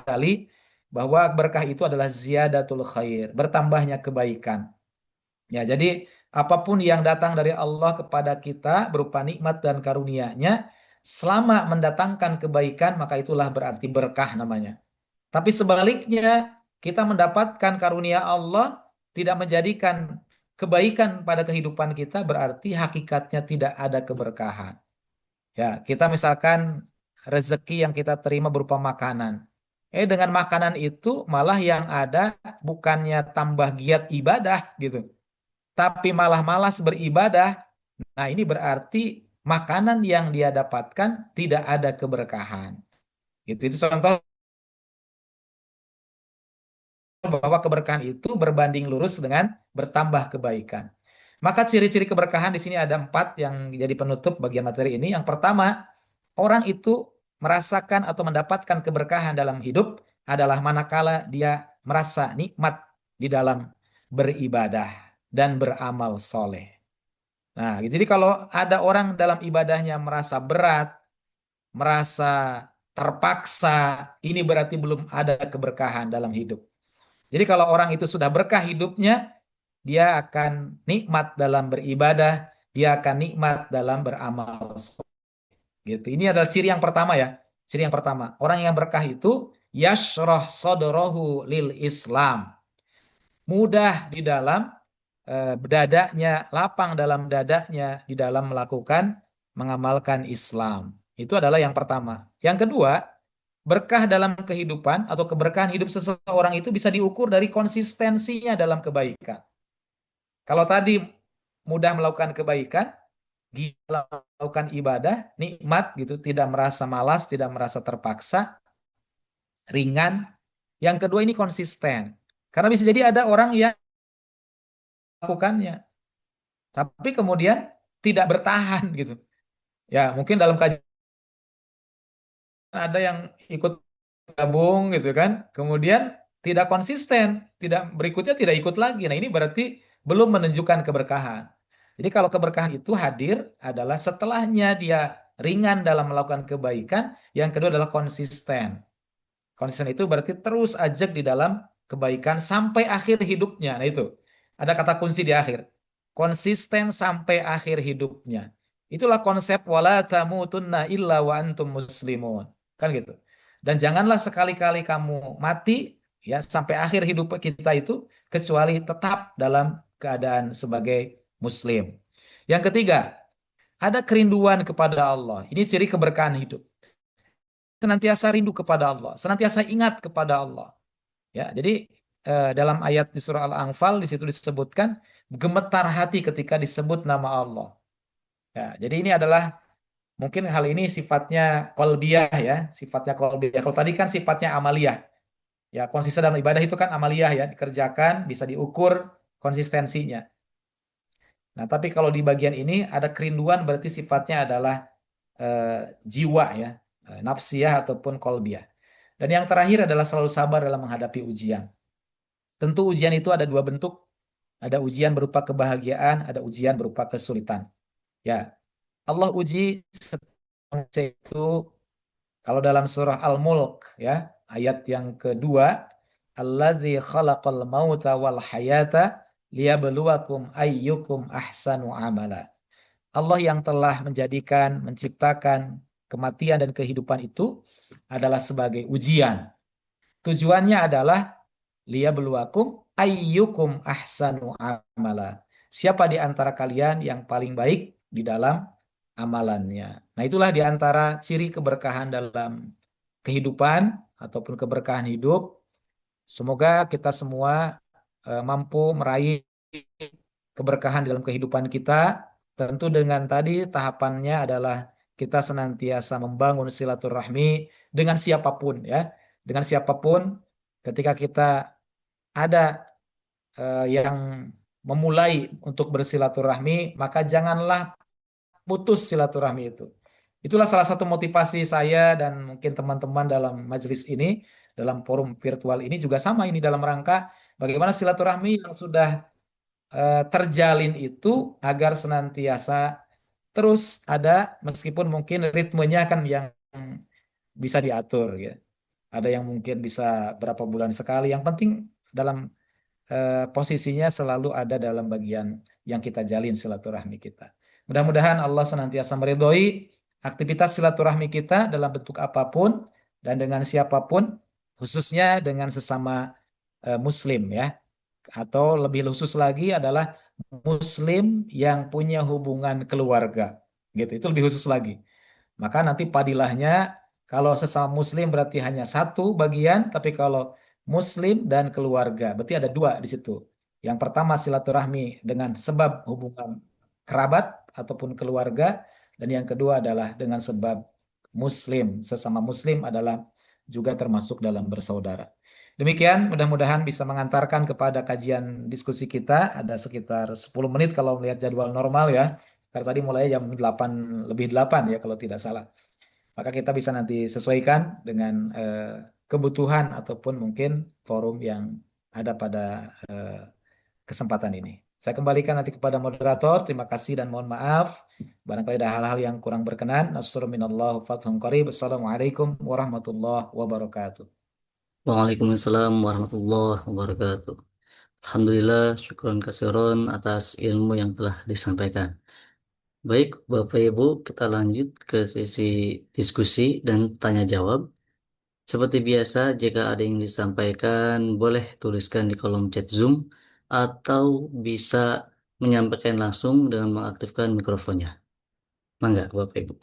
Ghazali bahwa berkah itu adalah ziyadatul khair, bertambahnya kebaikan. Ya, jadi apapun yang datang dari Allah kepada kita berupa nikmat dan karunia-Nya, selama mendatangkan kebaikan maka itulah berarti berkah namanya. Tapi sebaliknya, kita mendapatkan karunia Allah tidak menjadikan kebaikan pada kehidupan kita, berarti hakikatnya tidak ada keberkahan. Ya, kita misalkan rezeki yang kita terima berupa makanan. Dengan makanan itu malah yang ada bukannya tambah giat ibadah gitu, tapi malah malas beribadah. Nah, ini berarti makanan yang dia dapatkan tidak ada keberkahan. Gitu. Itu contoh bahwa keberkahan itu berbanding lurus dengan bertambah kebaikan. Maka ciri-ciri keberkahan di sini ada 4 yang jadi penutup bagian materi ini. Yang pertama, orang itu merasakan atau mendapatkan keberkahan dalam hidup adalah manakala dia merasa nikmat di dalam beribadah dan beramal soleh. Nah, jadi kalau ada orang dalam ibadahnya merasa berat, merasa terpaksa, ini berarti belum ada keberkahan dalam hidup. Jadi kalau orang itu sudah berkah hidupnya, dia akan nikmat dalam beribadah, dia akan nikmat dalam beramal. Gitu. Ini adalah ciri yang pertama ya. Ciri yang pertama, orang yang berkah itu yashrah sadrohu lil Islam. Mudah di dalam dadanya, lapang dalam dadanya di dalam melakukan, mengamalkan Islam. Itu adalah yang pertama. Yang kedua, berkah dalam kehidupan atau keberkahan hidup seseorang itu bisa diukur dari konsistensinya dalam kebaikan. Kalau tadi mudah melakukan kebaikan, gila melakukan ibadah, nikmat gitu, tidak merasa malas, tidak merasa terpaksa, ringan. Yang kedua ini konsisten. Karena bisa jadi ada orang yang melakukannya, tapi kemudian tidak bertahan gitu. Ya, mungkin dalam kajian ada yang ikut gabung gitu kan, kemudian tidak konsisten, tidak berikutnya tidak ikut lagi. Nah, ini berarti belum menunjukkan keberkahan. Jadi kalau keberkahan itu hadir adalah setelahnya dia ringan dalam melakukan kebaikan, yang kedua adalah konsisten. Konsisten itu berarti terus ajak di dalam kebaikan sampai akhir hidupnya. Nah, itu ada kata kunci di akhir. Konsisten sampai akhir hidupnya. Itulah konsep wala tamutunna illa wa antum muslimun. Kan gitu. Dan janganlah sekali-kali kamu mati ya sampai akhir hidup kita itu kecuali tetap dalam keadaan sebagai muslim. Yang ketiga, ada kerinduan kepada Allah. Ini ciri keberkahan hidup. Senantiasa rindu kepada Allah, senantiasa ingat kepada Allah. Ya, jadi dalam ayat di surah Al-Anfal di situ disebutkan gemetar hati ketika disebut nama Allah. Ya, jadi ini adalah mungkin hal ini sifatnya kolbiyah ya, sifatnya kolbiyah. Kalau tadi kan sifatnya amaliyah. Ya, konsisten dalam ibadah itu kan amaliyah ya, dikerjakan, bisa diukur konsistensinya. Nah, tapi kalau di bagian ini ada kerinduan berarti sifatnya adalah jiwa ya, nafsiyah ataupun kolbiyah. Dan yang terakhir adalah selalu sabar dalam menghadapi ujian. Tentu ujian itu ada dua bentuk. Ada ujian berupa kebahagiaan, ada ujian berupa kesulitan. Ya, Allah uji manusia itu kalau dalam surah Al-Mulk ya, ayat yang kedua, Alladzi khalaqal mauta wal hayata liyabluwakum ayyukum ahsanu amala. Allah yang telah menjadikan, menciptakan kematian dan kehidupan itu adalah sebagai ujian. Tujuannya adalah liyabluwakum ayyukum ahsanu amala. Siapa di antara kalian yang paling baik di dalam amalannya. Nah, itulah di antara ciri keberkahan dalam kehidupan ataupun keberkahan hidup. Semoga kita semua mampu meraih keberkahan dalam kehidupan kita. Tentu dengan tadi tahapannya adalah kita senantiasa membangun silaturahmi dengan siapapun ya. Dengan siapapun ketika kita ada yang memulai untuk bersilaturahmi, maka janganlah putus silaturahmi itu. Itulah salah satu motivasi saya dan mungkin teman-teman dalam majelis ini, dalam forum virtual ini juga sama ini dalam rangka bagaimana silaturahmi yang sudah terjalin itu agar senantiasa terus ada meskipun mungkin ritmenya kan yang bisa diatur ya. Ada yang mungkin bisa berapa bulan sekali. Yang penting dalam posisinya selalu ada dalam bagian yang kita jalin silaturahmi kita. Mudah-mudahan Allah senantiasa meridhoi aktivitas silaturahmi kita dalam bentuk apapun dan dengan siapapun, khususnya dengan sesama Muslim ya. Atau lebih khusus lagi adalah Muslim yang punya hubungan keluarga. Gitu, itu lebih khusus lagi. Maka nanti padilahnya kalau sesama muslim berarti hanya satu bagian, tapi kalau muslim dan keluarga berarti ada dua di situ. Yang pertama silaturahmi dengan sebab hubungan kerabat ataupun keluarga, dan yang kedua adalah dengan sebab muslim. Sesama muslim adalah juga termasuk dalam bersaudara. Demikian, mudah-mudahan bisa mengantarkan kepada kajian diskusi kita. Ada sekitar 10 menit kalau melihat jadwal normal ya. Karena tadi mulai jam 8 lebih 8 ya kalau tidak salah. Maka kita bisa nanti sesuaikan dengan kebutuhan ataupun mungkin forum yang ada pada kesempatan ini. Saya kembalikan nanti kepada moderator. Terima kasih dan mohon maaf. Barangkali ada hal-hal yang kurang berkenan. Assalamualaikum fathun qarib. Assalamualaikum warahmatullahi wabarakatuh. Waalaikumsalam warahmatullahi wabarakatuh. Alhamdulillah, syukron kasiron atas ilmu yang telah disampaikan. Baik, Bapak Ibu, kita lanjut ke sesi diskusi dan tanya jawab. Seperti biasa, jika ada yang disampaikan, boleh tuliskan di kolom chat Zoom atau bisa menyampaikan langsung dengan mengaktifkan mikrofonnya. Mangga, Bapak Ibu.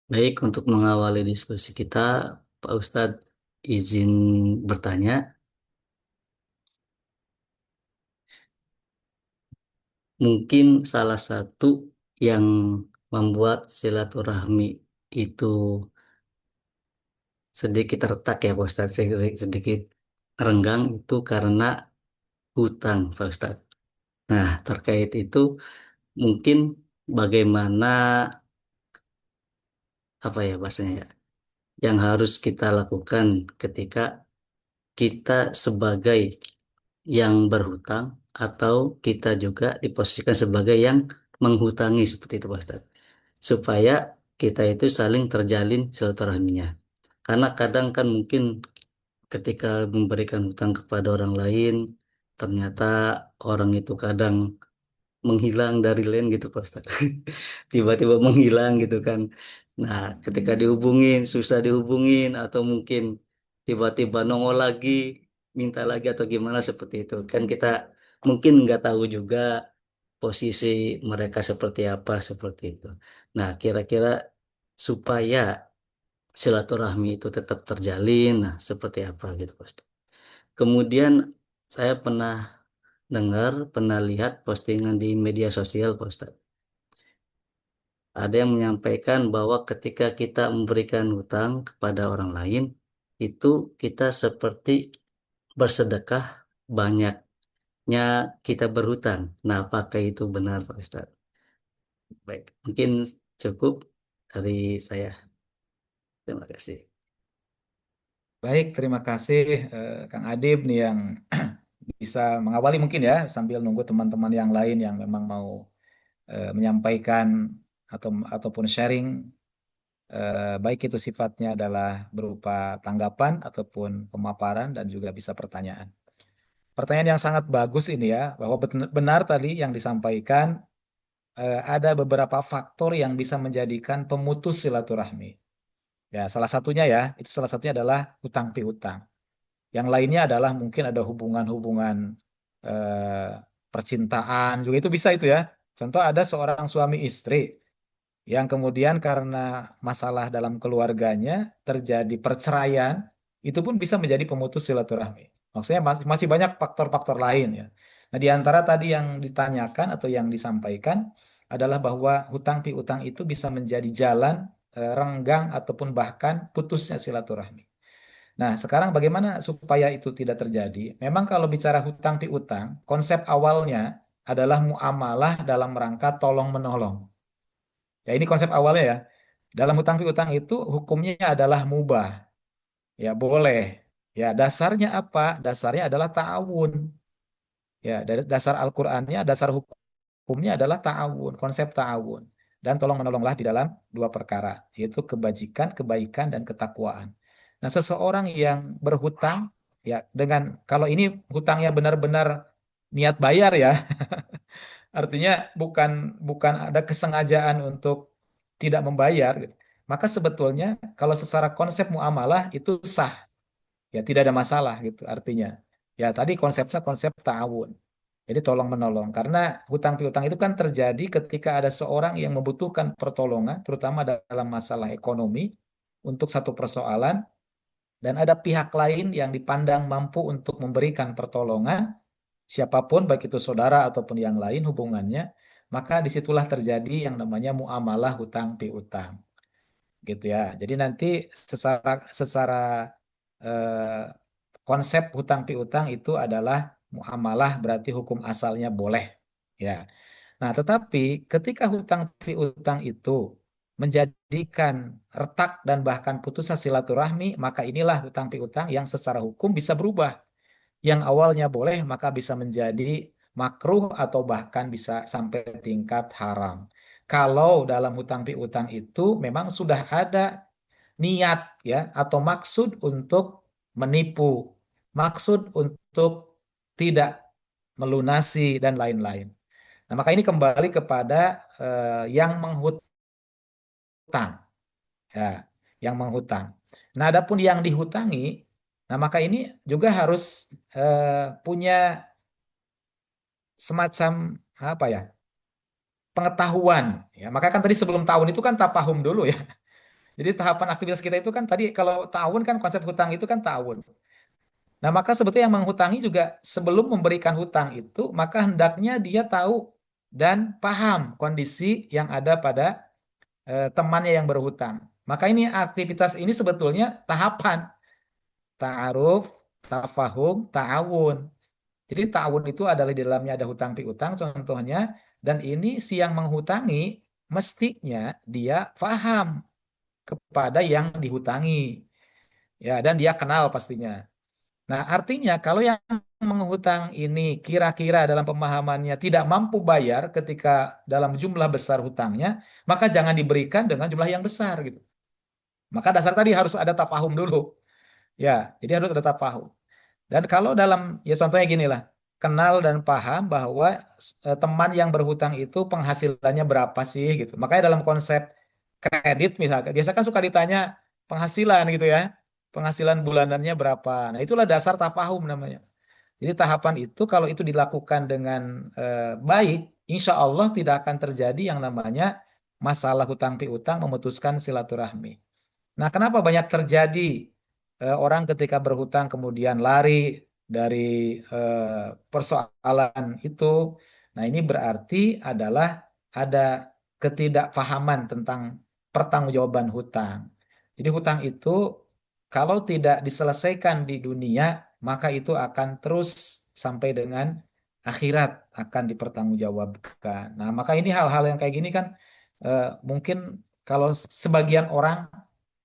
Baik, untuk mengawali diskusi kita, Pak Ustadz izin bertanya, mungkin salah satu yang membuat silaturahmi itu sedikit retak ya Pak Ustadz, sedikit renggang itu karena hutang Pak Ustadz. Nah, terkait itu mungkin bagaimana apa ya bahasanya ya, yang harus kita lakukan ketika kita sebagai yang berhutang atau kita juga diposisikan sebagai yang menghutangi seperti itu Pak Ustadz. Supaya kita itu saling terjalin silaturahminya. Karena kadang kan mungkin ketika memberikan hutang kepada orang lain, ternyata orang itu kadang menghilang dari lain gitu Pak Ustaz. Tiba-tiba menghilang gitu kan. Nah, ketika dihubungin, susah dihubungin atau mungkin tiba-tiba nongol lagi, minta lagi atau gimana seperti itu. Kan kita mungkin nggak tahu juga posisi mereka seperti apa seperti itu. Nah, kira-kira supaya silaturahmi itu tetap terjalin, nah seperti apa gitu Pak Ustaz. Kemudian saya pernah dengar, pernah lihat postingan di media sosial, Pak Ustadz. Ada yang menyampaikan bahwa ketika kita memberikan hutang kepada orang lain, itu kita seperti bersedekah banyaknya kita berhutang. Nah, apakah itu benar, Pak Ustadz? Baik, mungkin cukup dari saya. Terima kasih. Baik, terima kasih Kang Adib nih yang bisa mengawali mungkin ya sambil nunggu teman-teman yang lain yang memang mau menyampaikan ataupun sharing, baik itu sifatnya adalah berupa tanggapan ataupun pemaparan dan juga bisa pertanyaan. Pertanyaan yang sangat bagus ini ya, bahwa benar tadi yang disampaikan, ada beberapa faktor yang bisa menjadikan pemutus silaturahmi. Ya, salah satunya ya, itu salah satunya adalah hutang piutang. Yang lainnya adalah mungkin ada hubungan-hubungan eh, percintaan juga itu bisa itu ya. Contoh ada seorang suami istri yang kemudian karena masalah dalam keluarganya terjadi perceraian, itu pun bisa menjadi pemutus silaturahmi. Maksudnya masih banyak faktor-faktor lain ya. Nah, di antara tadi yang ditanyakan atau yang disampaikan adalah bahwa hutang piutang itu bisa menjadi jalan renggang ataupun bahkan putusnya silaturahmi. Nah, sekarang bagaimana supaya itu tidak terjadi? Memang kalau bicara hutang piutang, konsep awalnya adalah muamalah dalam rangka tolong menolong. Ya, ini konsep awalnya ya. Dalam hutang piutang itu hukumnya adalah mubah. Ya, boleh. Ya, dasarnya apa? Dasarnya adalah ta'awun. Ya, dari dasar Al-Qur'annya, dasar hukumnya adalah ta'awun, konsep ta'awun. Dan tolong menolonglah di dalam dua perkara, yaitu kebajikan, kebaikan, dan ketakwaan. Nah, seseorang yang berhutang, ya dengan kalau ini hutangnya benar-benar niat bayar ya, artinya bukan bukan ada kesengajaan untuk tidak membayar gitu. Maka sebetulnya kalau secara konsep muamalah itu sah, ya tidak ada masalah gitu artinya. Ya tadi konsepnya konsep ta'awun. Jadi tolong menolong karena hutang piutang itu kan terjadi ketika ada seorang yang membutuhkan pertolongan terutama dalam masalah ekonomi untuk satu persoalan dan ada pihak lain yang dipandang mampu untuk memberikan pertolongan siapapun baik itu saudara ataupun yang lain hubungannya, maka disitulah terjadi yang namanya muamalah hutang piutang, gitu ya. Jadi nanti secara secara eh, konsep hutang piutang itu adalah muamalah berarti hukum asalnya boleh, ya. Nah, tetapi ketika hutang piutang itu menjadikan retak dan bahkan putusnya silaturahmi, maka inilah hutang piutang yang secara hukum bisa berubah. Yang awalnya boleh, maka bisa menjadi makruh atau bahkan bisa sampai tingkat haram. Kalau dalam hutang piutang itu memang sudah ada niat ya atau maksud untuk menipu, maksud untuk tidak melunasi dan lain-lain. Nah, maka ini kembali kepada yang menghutang, ya, yang menghutang. Nah, adapun yang dihutangi, nah maka ini juga harus punya semacam apa ya, pengetahuan. Ya, maka kan tadi sebelum tahun itu kan tapahum dulu ya. Jadi tahapan aktivitas kita itu kan tadi kalau tahun kan konsep hutang itu kan tahun. Nah, maka sebetulnya yang menghutangi juga sebelum memberikan hutang itu, maka hendaknya dia tahu dan paham kondisi yang ada pada temannya yang berhutang. Maka ini aktivitas ini sebetulnya tahapan ta'aruf, tafahum, ta'awun. Jadi ta'awun itu adalah di dalamnya ada hutang piutang contohnya, dan ini si yang menghutangi mestinya dia paham kepada yang dihutangi. Ya, dan dia kenal pastinya. Nah, artinya kalau yang menghutang ini kira-kira dalam pemahamannya tidak mampu bayar ketika dalam jumlah besar hutangnya, maka jangan diberikan dengan jumlah yang besar gitu. Maka dasar tadi harus ada tafahum dulu. Ya, jadi harus ada tafahum. Dan kalau dalam, ya contohnya gini lah, kenal dan paham bahwa teman yang berhutang itu penghasilannya berapa sih gitu. Makanya dalam konsep kredit misalkan, biasa kan suka ditanya penghasilan gitu ya. Penghasilan bulanannya berapa. Nah, itulah dasar tafahum namanya. Jadi tahapan itu kalau itu dilakukan dengan baik, insya Allah tidak akan terjadi yang namanya masalah hutang piutang memutuskan silaturahmi. Nah, kenapa banyak terjadi orang ketika berhutang kemudian lari dari persoalan itu? Nah, ini berarti adalah ada ketidakpahaman tentang pertanggungjawaban hutang. Jadi hutang itu kalau tidak diselesaikan di dunia, maka itu akan terus sampai dengan akhirat akan dipertanggungjawabkan. Nah, maka ini hal-hal yang kayak gini kan mungkin kalau sebagian orang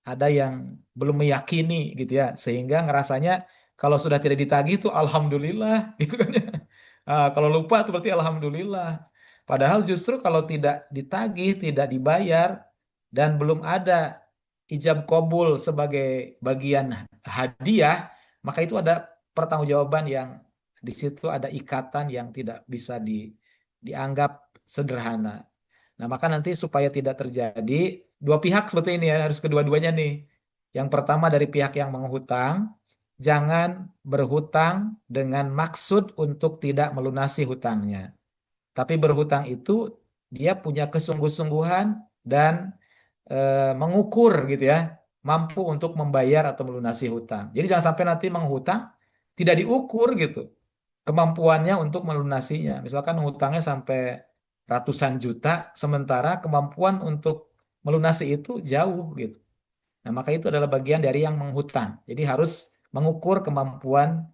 ada yang belum meyakini gitu ya, sehingga ngerasanya kalau sudah tidak ditagih itu alhamdulillah gitu kan ya. Kalau lupa itu berarti alhamdulillah. Padahal justru kalau tidak ditagih, tidak dibayar dan belum ada ijab kabul sebagai bagian hadiah, maka itu ada pertanggungjawaban yang di situ ada ikatan yang tidak bisa dianggap sederhana. Nah, maka nanti supaya tidak terjadi, dua pihak sebetulnya ini ya, harus kedua-duanya nih. Yang pertama dari pihak yang menghutang, jangan berhutang dengan maksud untuk tidak melunasi hutangnya. Tapi berhutang itu dia punya kesungguh-sungguhan dan mengukur gitu ya, mampu untuk membayar atau melunasi hutang. Jadi jangan sampai nanti menghutang tidak diukur gitu kemampuannya untuk melunasinya. Misalkan hutangnya sampai ratusan juta, sementara kemampuan untuk melunasi itu jauh gitu. Nah, maka itu adalah bagian dari yang menghutang. Jadi harus mengukur kemampuan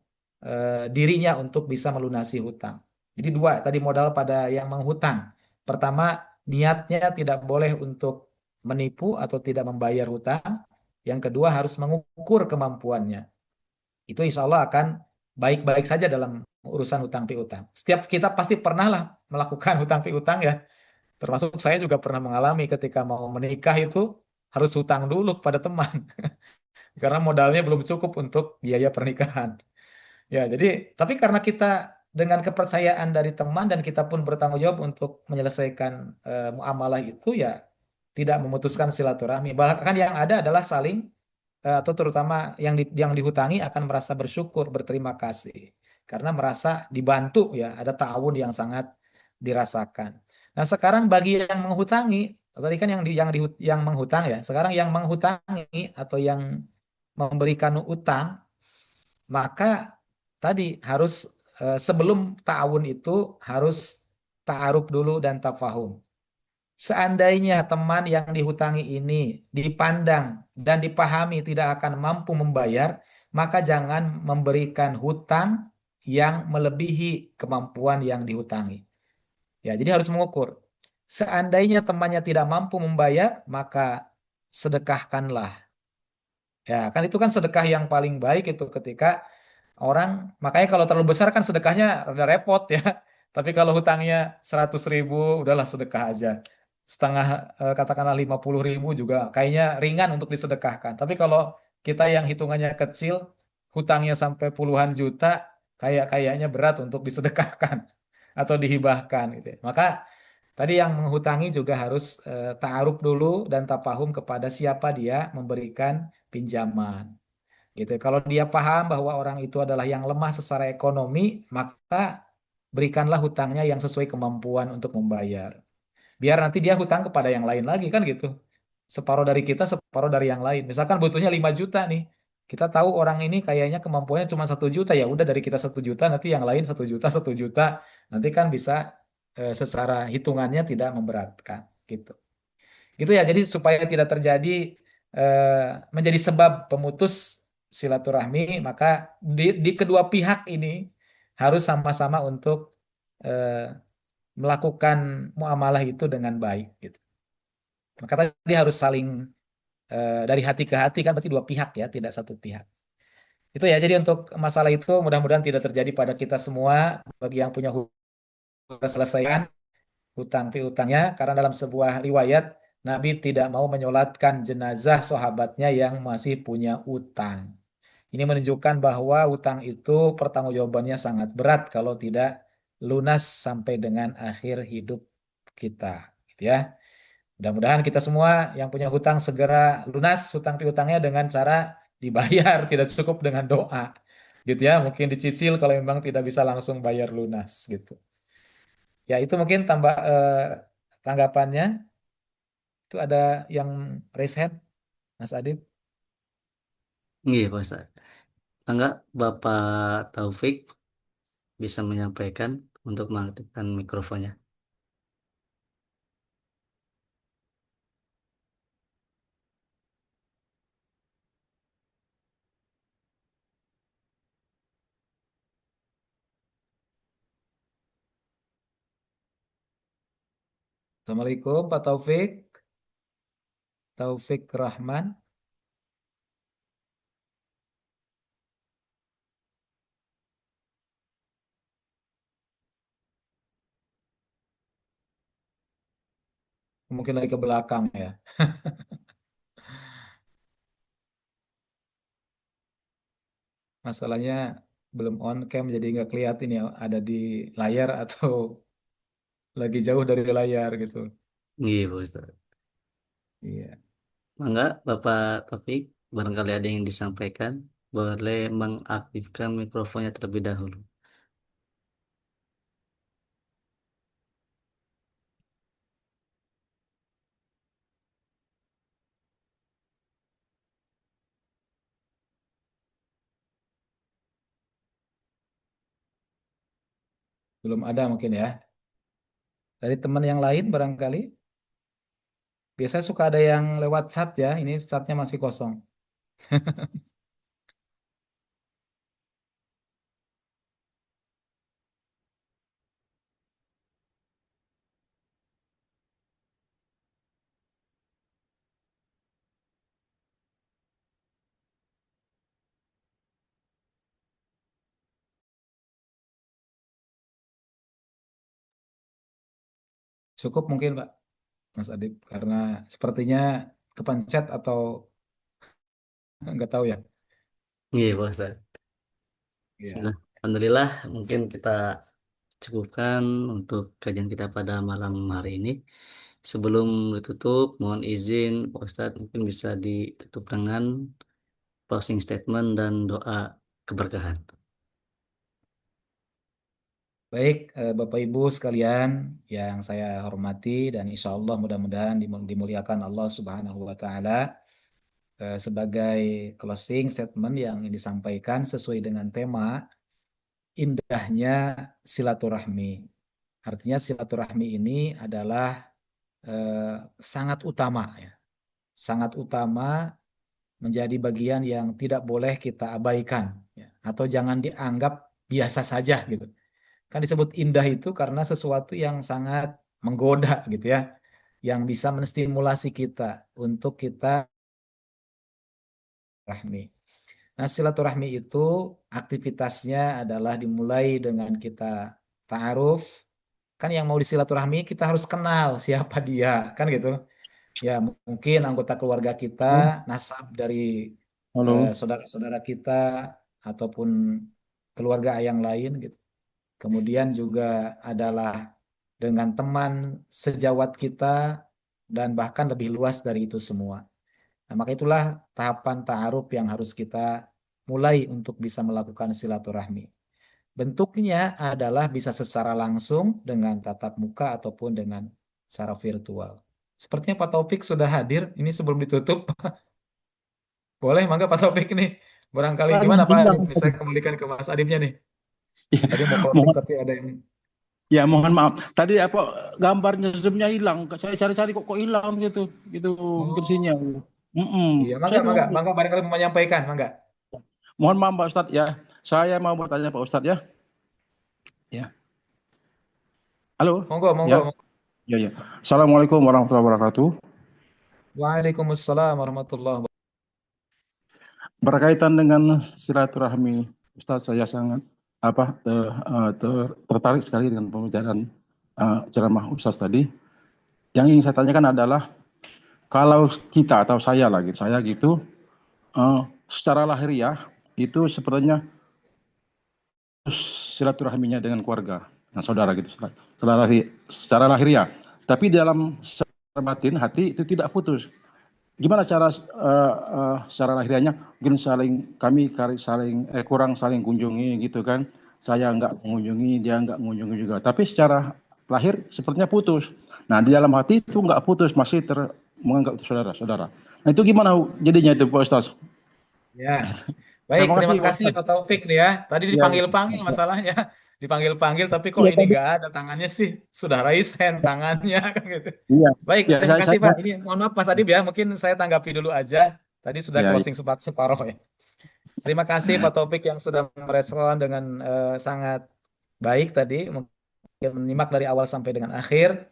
dirinya untuk bisa melunasi hutang. Jadi dua tadi modal pada yang menghutang. Pertama, niatnya tidak boleh untuk menipu atau tidak membayar hutang. Yang kedua, harus mengukur kemampuannya. Itu insya Allah akan baik-baik saja dalam urusan hutang piutang. Setiap kita pasti pernah lah melakukan hutang piutang ya. Termasuk saya juga pernah mengalami ketika mau menikah itu harus hutang dulu kepada teman. Karena modalnya belum cukup untuk biaya pernikahan. Ya, jadi tapi karena kita dengan kepercayaan dari teman dan kita pun bertanggung jawab untuk menyelesaikan muamalah itu ya tidak memutuskan silaturahmi. Bahkan yang ada adalah saling atau terutama yang dihutangi akan merasa bersyukur, berterima kasih karena merasa dibantu ya, ada ta'awun yang sangat dirasakan. Nah, sekarang bagi yang menghutangi, tadi kan yang menghutang ya, sekarang yang menghutangi atau yang memberikan utang, maka tadi harus sebelum ta'awun itu harus ta'aruf dulu dan tafahum. Seandainya teman yang dihutangi ini dipandang dan dipahami tidak akan mampu membayar, maka jangan memberikan hutang yang melebihi kemampuan yang dihutangi. Ya, jadi harus mengukur. Seandainya temannya tidak mampu membayar, maka sedekahkanlah. Ya, kan itu kan sedekah yang paling baik itu ketika orang, makanya kalau terlalu besar kan sedekahnya rada repot ya. Tapi kalau hutangnya 100.000, udahlah sedekah aja. Setengah, katakanlah 50.000 juga kayaknya ringan untuk disedekahkan. Tapi kalau kita yang hitungannya kecil, hutangnya sampai puluhan juta, kayaknya berat untuk disedekahkan atau dihibahkan gitu ya. Maka tadi yang menghutangi juga harus ta'aruf dulu dan tafahum kepada siapa dia memberikan pinjaman. Gitu. Kalau dia paham bahwa orang itu adalah yang lemah secara ekonomi, maka berikanlah hutangnya yang sesuai kemampuan untuk membayar. Biar nanti dia hutang kepada yang lain lagi kan gitu. Separuh dari kita, separuh dari yang lain. Misalkan butuhnya 5 juta nih. Kita tahu orang ini kayaknya kemampuannya cuma 1 juta, ya udah dari kita 1 juta, nanti yang lain 1 juta, 1 juta. Nanti kan bisa secara hitungannya tidak memberatkan gitu. Gitu ya. Jadi supaya tidak terjadi menjadi sebab pemutus silaturahmi, maka di kedua pihak ini harus sama-sama untuk melakukan muamalah itu dengan baik gitu. Maka tadi harus saling dari hati ke hati kan berarti dua pihak ya, tidak satu pihak. Itu ya. Jadi untuk masalah itu mudah-mudahan tidak terjadi pada kita semua. Bagi yang punya hutang selesaikan hutang piutangnya, karena dalam sebuah riwayat Nabi tidak mau menyolatkan jenazah sahabatnya yang masih punya utang. Ini menunjukkan bahwa utang itu pertanggungjawabannya sangat berat kalau tidak lunas sampai dengan akhir hidup kita, gitu ya. Mudah-mudahan kita semua yang punya hutang segera lunas hutang piutangnya dengan cara dibayar, tidak cukup dengan doa, gitu ya. Mungkin dicicil kalau memang tidak bisa langsung bayar lunas, gitu. Ya itu mungkin tanggapannya. Itu ada yang raise hand, Mas Adib. Iya, Pak Ustaz. Enggak, Bapak Taufik bisa menyampaikan untuk mengaktifkan mikrofonnya. Assalamualaikum Pak Taufik. Taufik Rahman. Mungkin lagi ke belakang ya. Masalahnya belum on cam jadi nggak kelihatan ya ada di layar atau lagi jauh dari layar gitu. Iya, Pak Ustaz. Iya. Enggak, Bapak Taufik, barangkali ada yang disampaikan, boleh mengaktifkan mikrofonnya terlebih dahulu. Belum ada mungkin ya. Dari teman yang lain barangkali. Biasanya suka ada yang lewat chat ya. Ini chatnya masih kosong. Cukup mungkin Pak Mas Adib. Karena sepertinya kepencet atau nggak tahu ya. Iya, Pak Ustaz. Iya. Bismillah. Alhamdulillah, mungkin kita cukupkan untuk kajian kita pada malam hari ini. Sebelum ditutup, mohon izin Pak Ustadz mungkin bisa ditutup dengan closing statement dan doa keberkahan. Baik, Bapak Ibu sekalian yang saya hormati dan insya Allah mudah-mudahan dimuliakan Allah Subhanahu wa Ta'ala. Sebagai closing statement yang disampaikan sesuai dengan tema indahnya silaturahmi. Artinya silaturahmi ini adalah sangat utama ya, sangat utama, menjadi bagian yang tidak boleh kita abaikan ya, atau jangan dianggap biasa saja gitu. Kan disebut indah itu karena sesuatu yang sangat menggoda gitu ya, yang bisa menstimulasi kita untuk kita rahmi. Nah, silaturahmi itu aktivitasnya adalah dimulai dengan kita ta'aruf. Kan yang mau disilaturahmi kita harus kenal siapa dia, kan gitu. Ya, mungkin anggota keluarga kita, Halo, nasab dari halo. saudara-saudara kita ataupun keluarga yang lain gitu. Kemudian juga adalah dengan teman sejawat kita dan bahkan lebih luas dari itu semua. Nah, maka itulah tahapan ta'aruf yang harus kita mulai untuk bisa melakukan silaturahmi. Bentuknya adalah bisa secara langsung dengan tatap muka ataupun dengan secara virtual. Sepertinya Pak Taufik sudah hadir. Ini sebelum ditutup, boleh mangga Pak Taufik nih. Barangkali Lagi gimana Pak hilang Adib? Nih, tadi. saya kembalikan ke Mas Adibnya nih. Ya, Tadi mau closing mohon tapi ada yang... ya mohon maaf. Tadi apa gambarnya zoomnya hilang. Saya cari-cari kok hilang gitu. Gitu mungkin Oh, sinyal. Mm-mm. iya, mangga, Saya mangga, mau mangga barangkali mau menyampaikan, mangga. mohon maaf Pak Ustadz ya. Saya mau bertanya Pak Ustadz ya. Ya. Halo. Monggo, monggo, Ya. monggo. Ya ya. Assalamualaikum warahmatullahi wabarakatuh. Waalaikumsalam warahmatullahi wabarakatuh. Berkaitan dengan silaturahmi, Ustadz saya sangat tertarik sekali dengan pembicaraan ceramah Ustadz tadi. Yang ingin saya tanyakan adalah kalau kita atau saya lagi, saya gitu, secara lahiriah itu sepertinya silaturahminya dengan keluarga, dengan saudara gitu, secara lahiriah. Tapi dalam secara batin hati itu tidak putus. Gimana cara secara lahiriahnya? Mungkin kurang saling kunjungi gitu kan? Saya nggak mengunjungi, dia nggak mengunjungi juga. Tapi secara lahir sepertinya putus. Nah di dalam hati itu nggak putus, masih menganggap itu saudara-saudara. Nah itu gimana jadinya itu Pak Ustaz? Ya, baik, Terima kasih terima Pak kasih Ustaz. Pak Taufik nih ya. Tadi Ya, dipanggil-panggil masalahnya. Dipanggil-panggil tapi kok iya ini tadi. nggak ada tangannya sih. Sudah raise hand tangannya kan gitu. Iya, Baik, iya terima kasih saya Pak. Ini mohon maaf Mas Adib ya, mungkin saya tanggapi dulu aja. Tadi sudah ya, ya, closing separuh ya. Terima kasih Pak Taufik yang sudah merespon dengan sangat baik tadi, mungkin menyimak dari awal sampai dengan akhir,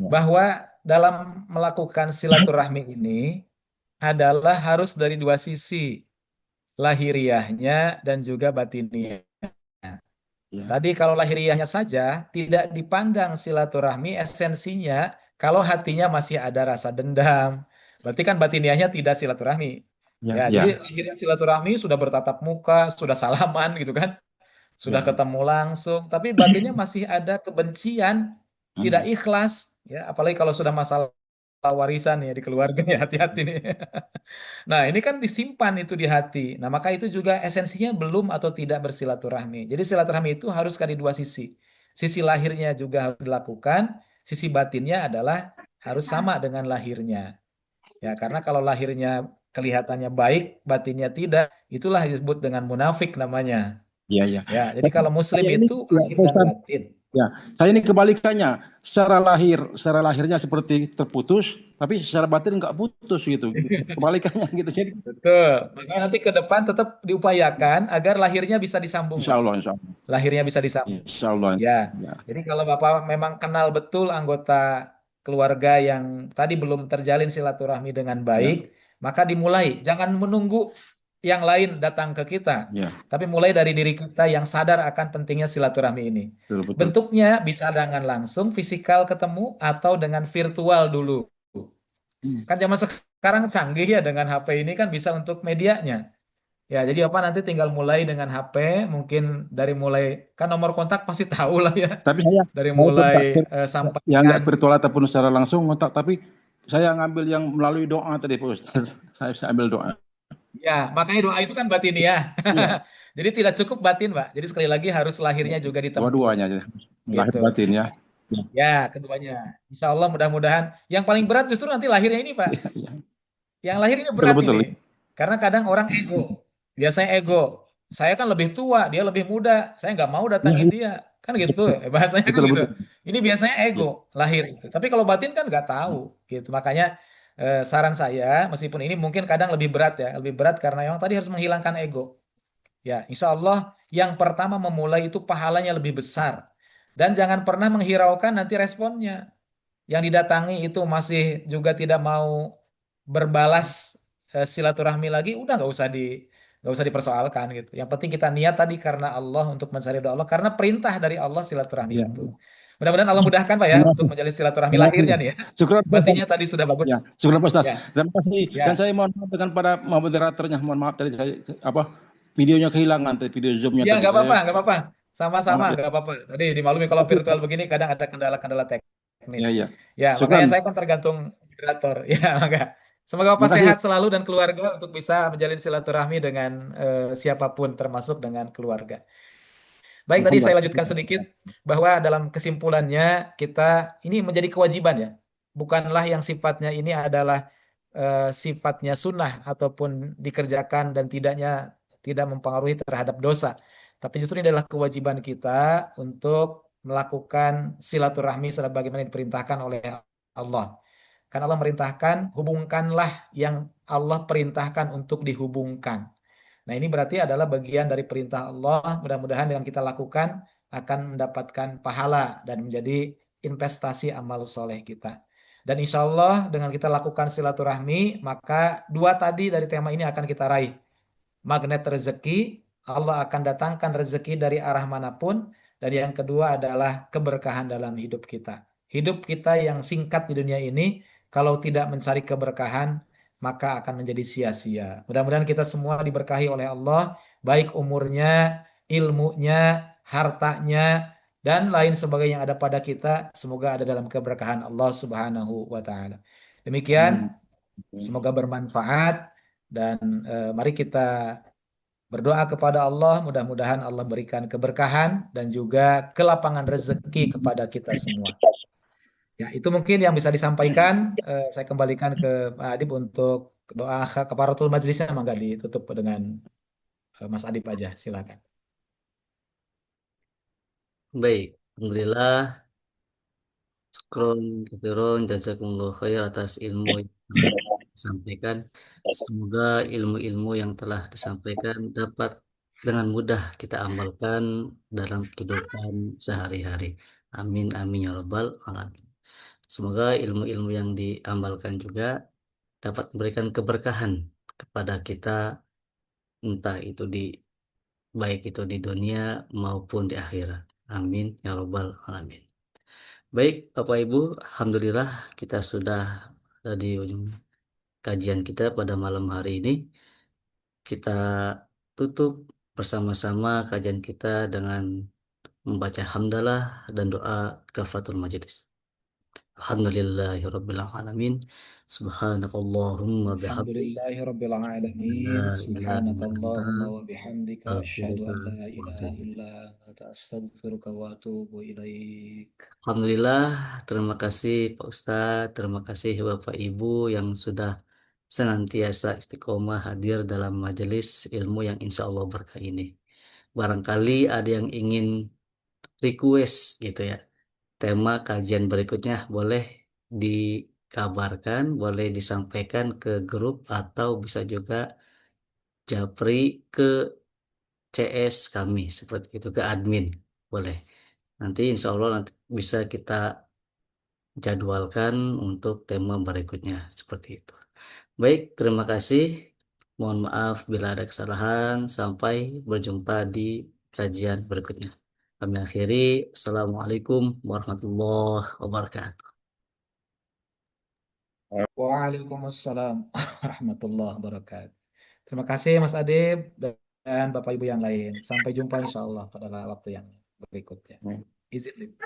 ya, bahwa dalam melakukan silaturahmi ini adalah harus dari dua sisi, lahiriahnya dan juga batiniah. ya, Tadi kalau lahiriahnya saja tidak dipandang silaturahmi esensinya, kalau hatinya masih ada rasa dendam, berarti kan batiniahnya tidak silaturahmi. ya, Ya, jadi ya, lahirnya silaturahmi sudah bertatap muka, sudah salaman gitu kan, sudah ya. ketemu langsung, tapi batinnya masih ada kebencian, tidak Hmm, ikhlas, ya, apalagi kalau sudah masalah warisan ya di keluarga ya, hati-hati nih. Nah, ini kan disimpan itu di hati. Nah, maka itu juga esensinya belum atau tidak bersilaturahmi. Jadi silaturahmi itu harus dari dua sisi. Sisi lahirnya juga harus dilakukan, sisi batinnya adalah harus sama dengan lahirnya. Ya, karena kalau lahirnya kelihatannya baik, batinnya tidak, itulah disebut dengan munafik namanya. ya, ya. Ya, jadi kalau muslim Saya ini itu ya, lahir Pak dan Ustaz. batin. Ya, saya ini kebalikannya. Secara lahirnya seperti terputus, tapi secara batin nggak putus gitu. Kebalikannya gitu. Jadi, Betul. Makanya nanti ke depan tetap diupayakan agar lahirnya bisa disambung, insya Pak. Allah, insya Allah, Lahirnya bisa disambung. insya Allah. Ya. Ya, Jadi kalau Bapak memang kenal betul anggota keluarga yang tadi belum terjalin silaturahmi dengan ya, baik, maka dimulai. Jangan menunggu yang lain datang ke kita, ya, tapi mulai dari diri kita yang sadar akan pentingnya silaturahmi ini. betul, betul. Bentuknya bisa dengan langsung, fisikal ketemu, atau dengan virtual dulu. Hmm. Kan zaman sekarang canggih ya dengan HP ini kan bisa untuk medianya. Ya, jadi apa nanti tinggal mulai dengan HP, mungkin dari mulai kan nomor kontak pasti tahu lah ya. Tapi saya Dari mau mulai kontak yang sampaikan. nggak virtual ataupun secara langsung kontak, tapi saya ngambil yang melalui doa tadi, Pak Ustaz. Saya ambil doa. Ya, makanya doa itu kan batin ya. Iya, Jadi tidak cukup batin, Pak. Jadi sekali lagi harus lahirnya juga ditempuh. dua-duanya aja. Lahir Gitu. batin ya. Ya, Ya, keduanya. Insya Allah mudah-mudahan. Yang paling berat justru nanti lahirnya ini, Pak. iya, iya. Yang lahir ini Betul, berat betul. ini. Karena kadang orang ego. Biasanya ego. Saya kan lebih tua, dia lebih muda. Saya nggak mau Iya, datangin iya. dia. Kan gitu. Bahasanya kan Betul, gitu. betul. Ini biasanya ego Iya. lahir itu. Tapi kalau batin kan nggak tahu. Gitu. Makanya saran saya, meskipun ini mungkin kadang lebih berat ya. Lebih berat karena yang tadi harus menghilangkan ego. Ya, insya Allah yang pertama memulai itu pahalanya lebih besar. Dan jangan pernah menghiraukan nanti responnya. yang didatangi itu masih juga tidak mau berbalas silaturahmi lagi, udah nggak usah dipersoalkan gitu. Yang penting kita niat tadi karena Allah untuk mencari doa Allah, karena perintah dari Allah silaturahmi Ya. itu. Mudah-mudahan Allah mudahkan Pak ya Terima untuk kasih. menjalin silaturahmi Terima kasih. lahirnya nih ya. Syukur Pak Ustaz. Batinnya tadi sudah bagus. Ya, syukur Pak Ustaz. Ya, Terima kasih. Dan ya. saya mohon maaf dengan para moderatornya. Mohon maaf tadi saya videonya kehilangan tadi, video Zoom-nya Iya, tadi. nggak apa-apa, Saya nggak apa-apa. Sama-sama, maaf ya. nggak apa-apa. Tadi dimaklumi kalau virtual begini kadang ada kendala-kendala teknis. Ya, ya. Ya, makanya Syukran. saya kan tergantung moderator. Ya, maka semoga Terima Bapak kasih. sehat selalu dan keluarga untuk bisa menjalin silaturahmi dengan siapapun, termasuk dengan keluarga. Baik, tadi saya Alhamdulillah. lanjutkan sedikit bahwa dalam kesimpulannya kita ini menjadi kewajiban ya. Bukanlah yang sifatnya ini adalah sifatnya sunnah ataupun dikerjakan dan tidak mempengaruhi terhadap dosa. Tapi justru ini adalah kewajiban kita untuk melakukan silaturahmi sebagaimana diperintahkan oleh Allah. Kan Allah merintahkan, hubungkanlah yang Allah perintahkan untuk dihubungkan. Nah, ini berarti adalah bagian dari perintah Allah. Mudah-mudahan dengan kita lakukan akan mendapatkan pahala dan menjadi investasi amal soleh kita. Dan insya Allah dengan kita lakukan silaturahmi, maka dua tadi dari tema ini akan kita raih. Magnet rezeki, Allah akan datangkan rezeki dari arah manapun. Dan yang kedua adalah keberkahan dalam hidup kita. Hidup kita yang singkat di dunia ini, kalau tidak mencari keberkahan, maka akan menjadi sia-sia. Mudah-mudahan kita semua diberkahi oleh Allah, baik umurnya, ilmunya, hartanya, dan lain sebagainya yang ada pada kita. Semoga ada dalam keberkahan Allah Subhanahu wa Ta'ala. Amin. Demikian, semoga bermanfaat, dan mari kita berdoa kepada Allah, mudah-mudahan Allah berikan keberkahan dan juga kelapangan rezeki kepada kita semua. Ya, itu mungkin yang bisa disampaikan. Saya kembalikan ke Pak Adib untuk doa kafaratul majlisnya, mangga ditutup dengan Mas Adib aja, silakan. Baik, alhamdulillah. Syukron, katsiron, jazakumullah khair atas ilmu yang telah disampaikan. Semoga ilmu-ilmu yang telah disampaikan dapat dengan mudah kita amalkan dalam kehidupan sehari-hari. Amin, amin ya rabbal alamin. Semoga ilmu-ilmu yang diamalkan juga dapat memberikan keberkahan kepada kita, entah itu baik itu di dunia maupun di akhirat. Amin ya rabbal alamin. Baik, Bapak Ibu, alhamdulillah kita sudah ada di ujung kajian kita pada malam hari ini. Kita tutup bersama-sama kajian kita dengan membaca hamdalah dan doa kafaratul majelis. Alhamdulillahirabbil alamin. Subhanakallahumma bihamdik. Alhamdulillahirabbil La alamin. ilaha illa anta Subhanakallahumma wa bihamdika asyhadu astaghfiruka an la wa ilaha atubu. illa anta astaghfiruka wa atubu ilaik. Alhamdulillah, terima kasih Pak Ustadz, terima kasih Bapak Ibu yang sudah senantiasa istiqomah hadir dalam majelis ilmu yang insya Allah berkah ini. Barangkali ada yang ingin request gitu ya, tema kajian berikutnya boleh dikabarkan, boleh disampaikan ke grup atau bisa juga japri ke CS kami seperti itu, ke admin boleh. Nanti insya Allah nanti bisa kita jadwalkan untuk tema berikutnya seperti itu. Baik, terima kasih. Mohon maaf bila ada kesalahan. Sampai berjumpa di kajian berikutnya. Kami akhiri. Assalamualaikum warahmatullahi wabarakatuh. Waalaikumsalam warahmatullahi wabarakatuh. Terima kasih Mas Adib dan Bapak Ibu yang lain. Sampai jumpa insya Allah pada waktu yang berikutnya. Izin.